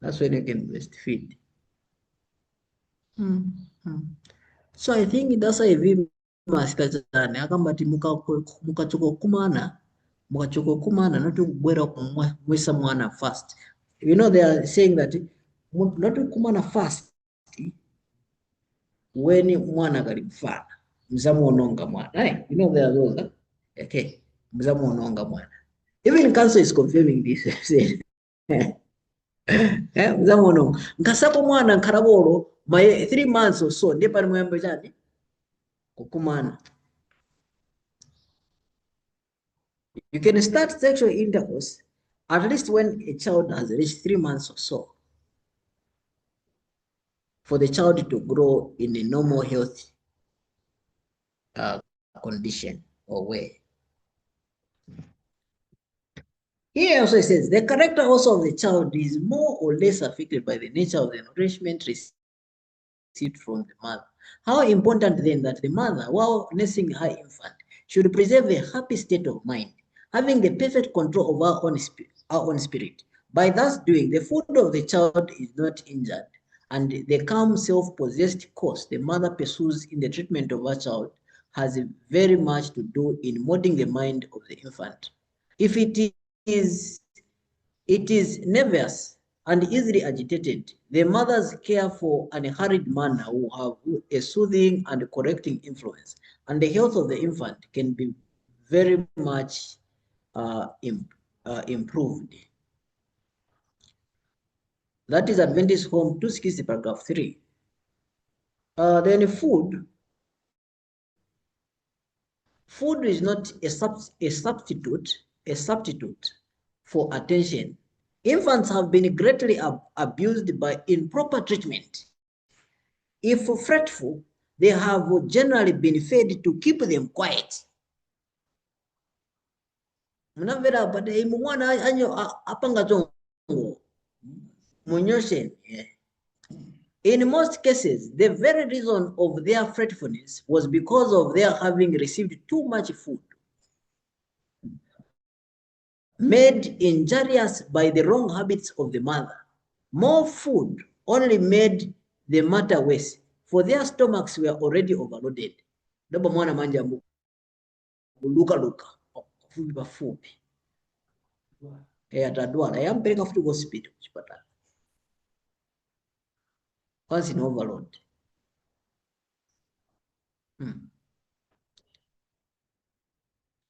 S3: That's when you can breastfeed. So I think that's why we must akambati mukachoka kumana not to bwera kumwesa mwana fast. You know, they are saying that not to kumana fast when mwana kalifana mzamu ononga mwana. You know, there are those. Okay, mzamu ononga mwana. Even cancer is confirming this. Mzamu ononga nkasapo mwana nkarabolo my 3 months or so ndipo pali muyambo chani kukumana. You can start sexual intercourse at least when a child has reached 3 months or so, for the child to grow in a normal, healthy condition or way. Here also it says, the character also of the child is more or less affected by the nature of the nourishment received from the mother. How important then that the mother, while nursing her infant, should preserve a happy state of mind, having the perfect control of our own spirit. By thus doing, the food of the child is not injured, and the calm, self-possessed course the mother pursues in the treatment of her child has very much to do in molding the mind of the infant. If it is nervous and easily agitated, the mother's care for an hurried manner will have a soothing and correcting influence, and the health of the infant can be very much improved. That is Adventist Home 260, paragraph 3. Then food is not a substitute for attention. Infants have been greatly abused by improper treatment. If fretful, they have generally been fed to keep them quiet. In most cases, the very reason of their fretfulness was because of their having received too much food, made injurious by the wrong habits of the mother. More food only made the matter worse, for their stomachs were already overloaded. Ndoba mwana manja luka fupi pafupi atadwala yamupereka futi hospital kuchipatala once in overload.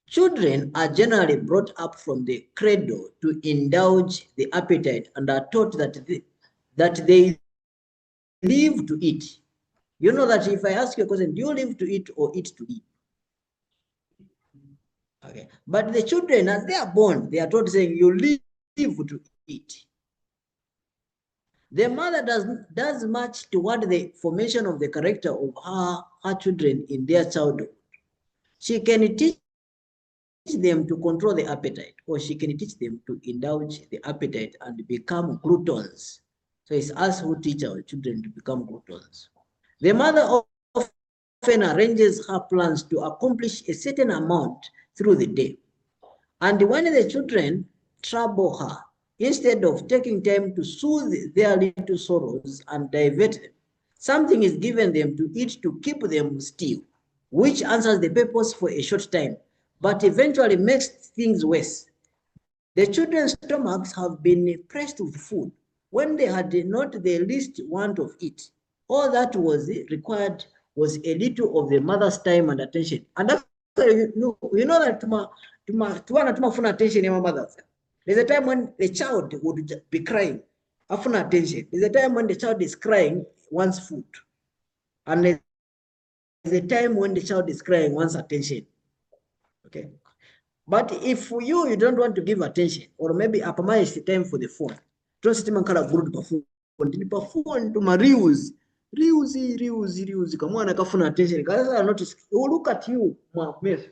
S3: Children are generally brought up from the cradle to indulge the appetite and are taught that they live to eat. You know that if I ask you a question, do you live to eat or eat to live? Okay. But the children, as they are born, they are taught saying you live to eat. The mother does much toward the formation of the character of her children in their childhood. She can teach them to control the appetite, or she can teach them to indulge the appetite and become gluttons. So it's us who teach our children to become gluttons. The mother often arranges her plans to accomplish a certain amount through the day. And when the children trouble her, instead of taking time to soothe their little sorrows and divert them, something is given them to eat to keep them still, which answers the purpose for a short time, but eventually makes things worse. The children's stomachs have been pressed with food when they had not the least want of it. All that was required was a little of the mother's time and attention. And you know that tuma attention in mothers. There's a time when the child would be crying, afuna attention. There's a time when the child is crying, wants food. And there's a time when the child is crying, wants attention. Okay. But if you don't want to give attention, or maybe apama is the time for the phone, don't sit man kala group phone to my reels, come on, kafuna attention. Because I notice, you look at you, ma miss,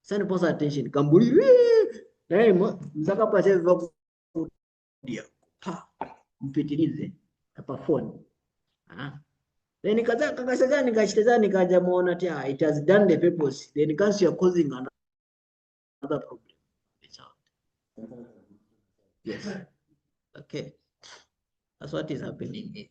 S3: send post attention. Kambuli, hey, mzaka pache vaku dia, pa, mpitilize, apa phone. Then nikaja muona tia, it has done the purpose. Then because you're causing another problem. Yes. Okay. That's what is happening here.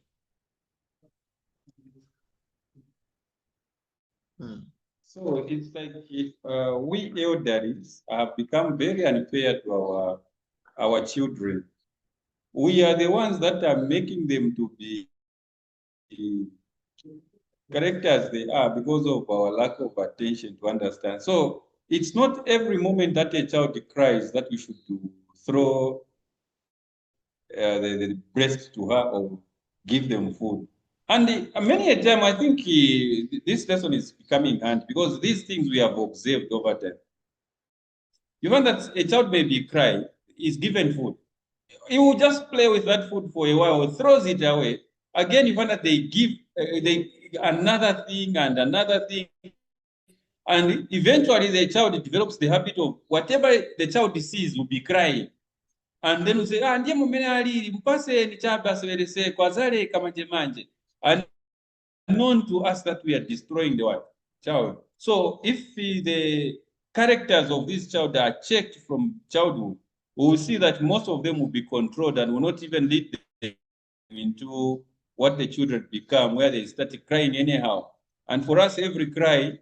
S2: So it's like if we elderly have become very unfair to our children. We are the ones that are making them to be characters they are because of our lack of attention to understand. So it's not every moment that a child cries that we should throw the breast to her or give them food. And many a time, I think this lesson is becoming hand because these things we have observed over time. You find that a child may be crying, is given food. He will just play with that food for a while, or throws it away. Again, you find that they give another thing and another thing. And eventually the child develops the habit of whatever the child sees will be crying. And then we say, ndiye mumene alili, mpase ni chaba severese, kwa zale kamanje manje. And known to us that we are destroying the child. So if the characters of this child are checked from childhood, we will see that most of them will be controlled and will not even lead them into what the children become, where they start crying anyhow. And for us, every cry,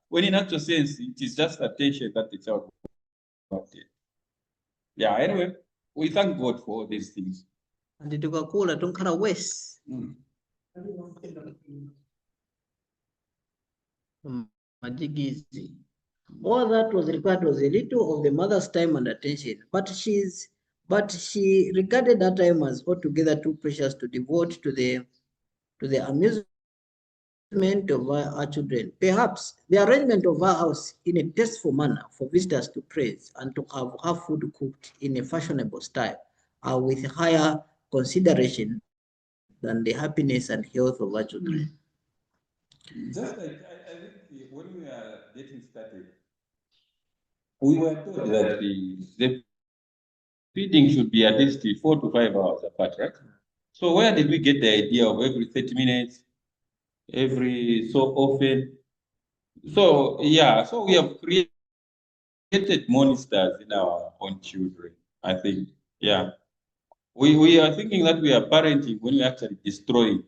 S2: when in actual sense, it is just attention that the child wanted. Yeah, anyway, we thank God for all these things.
S3: And it took cool, don't kind of waste. All that was required was a little of the mother's time and attention, but she regarded that time as altogether too precious to devote to the amusement of our children. Perhaps the arrangement of our house in a tasteful manner for visitors to praise and to have her food cooked in a fashionable style are with higher consideration than the happiness and health of our children.
S2: Just like I think when we are getting started, we were told that the feeding should be at least 4 to 5 hours apart, right? So where did we get the idea of every 30 minutes, every so often? So yeah, so we have created monsters in our own children, I think. Yeah. We are thinking that we are parenting when we actually destroying.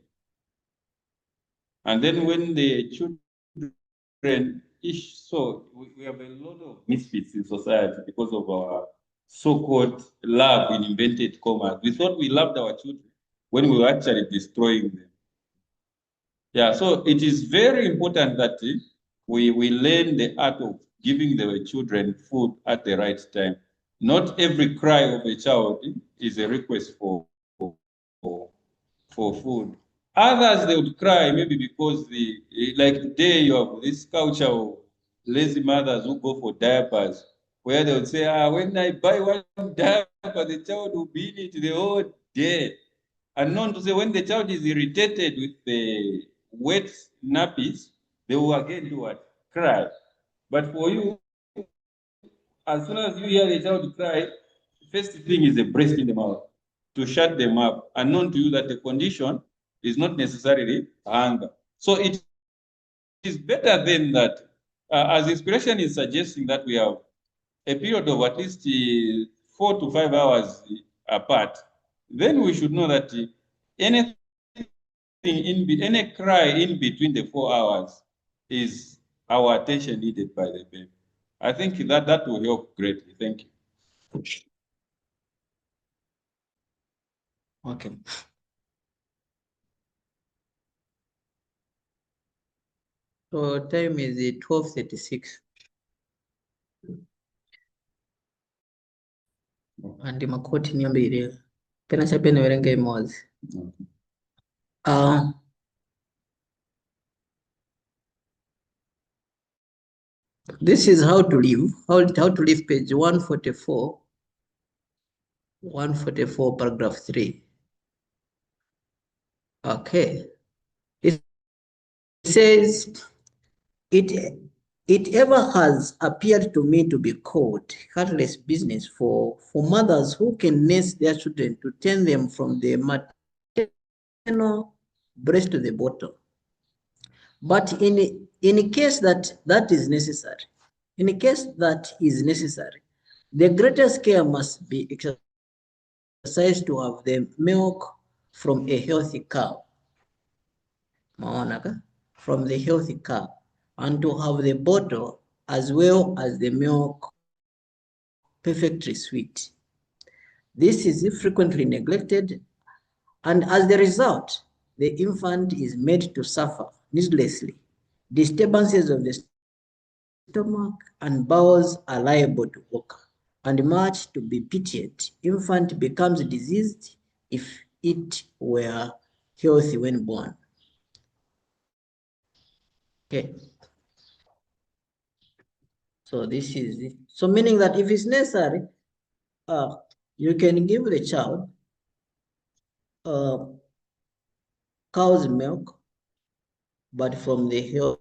S2: And then when the children so we have a lot of misfits in society because of our so-called love in invented commas. We thought we loved our children when we were actually destroying them. Yeah, so it is very important that we learn the art of giving the children food at the right time. Not every cry of a child is a request for food. Others, they would cry maybe because like today you have this culture of lazy mothers who go for diapers, where they would say, when I buy one diaper, the child will be in it the whole day. And known to say when the child is irritated with the wet nappies, they will again do what? Cry. But for you, as soon as you hear the child cry, first thing is a breast in the mouth to shut them up, and known to you that the condition is not necessarily hunger. So it is better than that. As inspiration is suggesting that we have a period of at least 4 to 5 hours apart, then we should know that anything any cry in between the 4 hours is our attention needed by the baby. I think that will help greatly. Thank you.
S3: Okay. So time is 12:36. Andi makoti niambire. Pena chapene werenge imozi. This is how to live. How to live, page 144. 144, paragraph 3. Okay. It says, it ever has appeared to me to be called heartless business for mothers who can nurse their children to turn them from the maternal breast to the bottle. But in case that is necessary, the greatest care must be exercised to have the milk from a healthy cow. From the healthy cow, and to have the bottle as well as the milk perfectly sweet. This is frequently neglected, and as the result, the infant is made to suffer needlessly. Disturbances of the stomach and bowels are liable to occur, and much to be pitied. Infant becomes diseased if it were healthy when born. Okay. So this is it. So meaning that if it's necessary, you can give the child cow's milk, but from the health.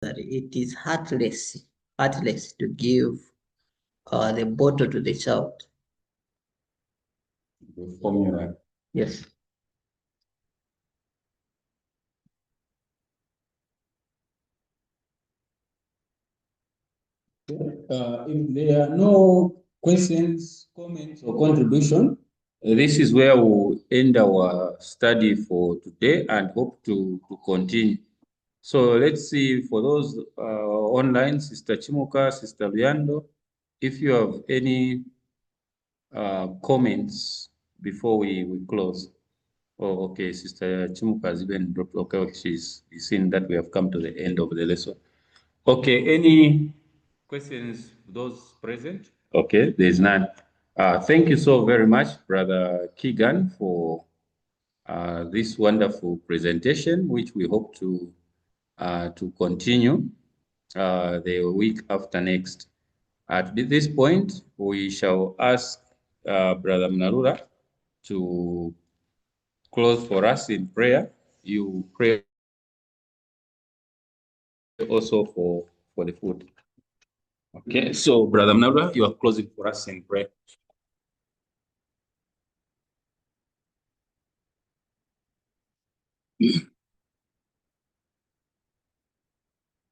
S3: It is heartless to give the bottle to the child.
S2: The formula.
S3: Yes.
S2: If there are no questions, comments, or contribution, this is where we'll end our study for today and hope to continue. So let's see, for those online, Sister Chimuka, Sister Liando, if you have any comments before we close. Oh, okay, Sister Chimuka has even dropped. Okay, she's seen that we have come to the end of the lesson. Okay, any questions, those present? Okay, there's none. Thank you so very much, Brother Keagan, for this wonderful presentation, which we hope to continue the week after next. At this point, we shall ask Brother Mnarura to close for us in prayer. You pray also for the food. Okay, so Brother Mnarura, you are closing for us in prayer.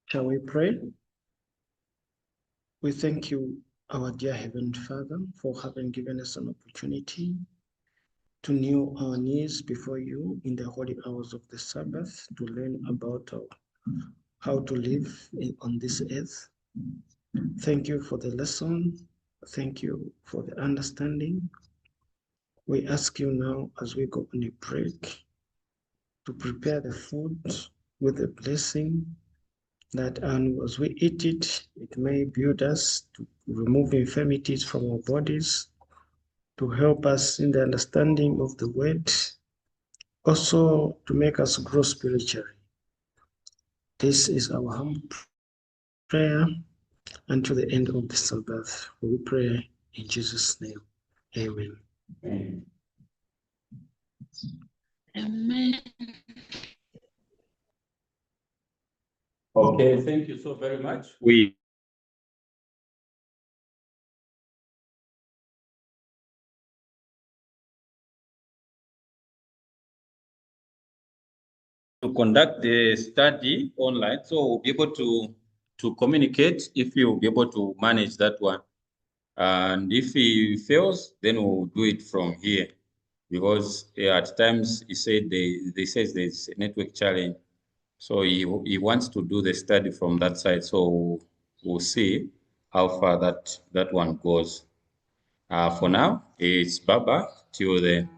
S3: Shall we pray?
S1: We thank you, our dear Heavenly Father, for having given us an opportunity to kneel our knees before you in the holy hours of the Sabbath, to learn about how to live on this earth. Thank you for the lesson. Thank you for the understanding. We ask you now, as we go on a break, to prepare the food with a blessing, that as we eat it, it may build us, to remove infirmities from our bodies, to help us in the understanding of the word, also to make us grow spiritually. This is our humble prayer until the end of the Sabbath. We pray in Jesus' name. Amen.
S6: Amen.
S2: Okay, thank you so very much. We to conduct the study online, so we'll be able to communicate if you'll be able to manage that one. And if he fails, then we'll do it from here, because at times he said they says there's a network challenge, so he wants to do the study from that side. So we'll see how far that one goes. For now, it's bye-bye till then.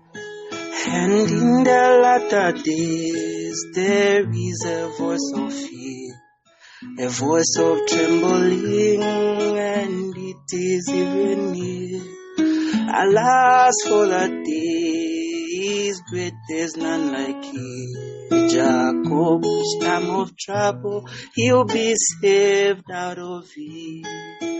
S1: And in the latter days there is a voice of fear, a voice of trembling, and it is even near. Alas, for that day is great, there's none like him. Jacob's time of trouble, he'll be saved out of it.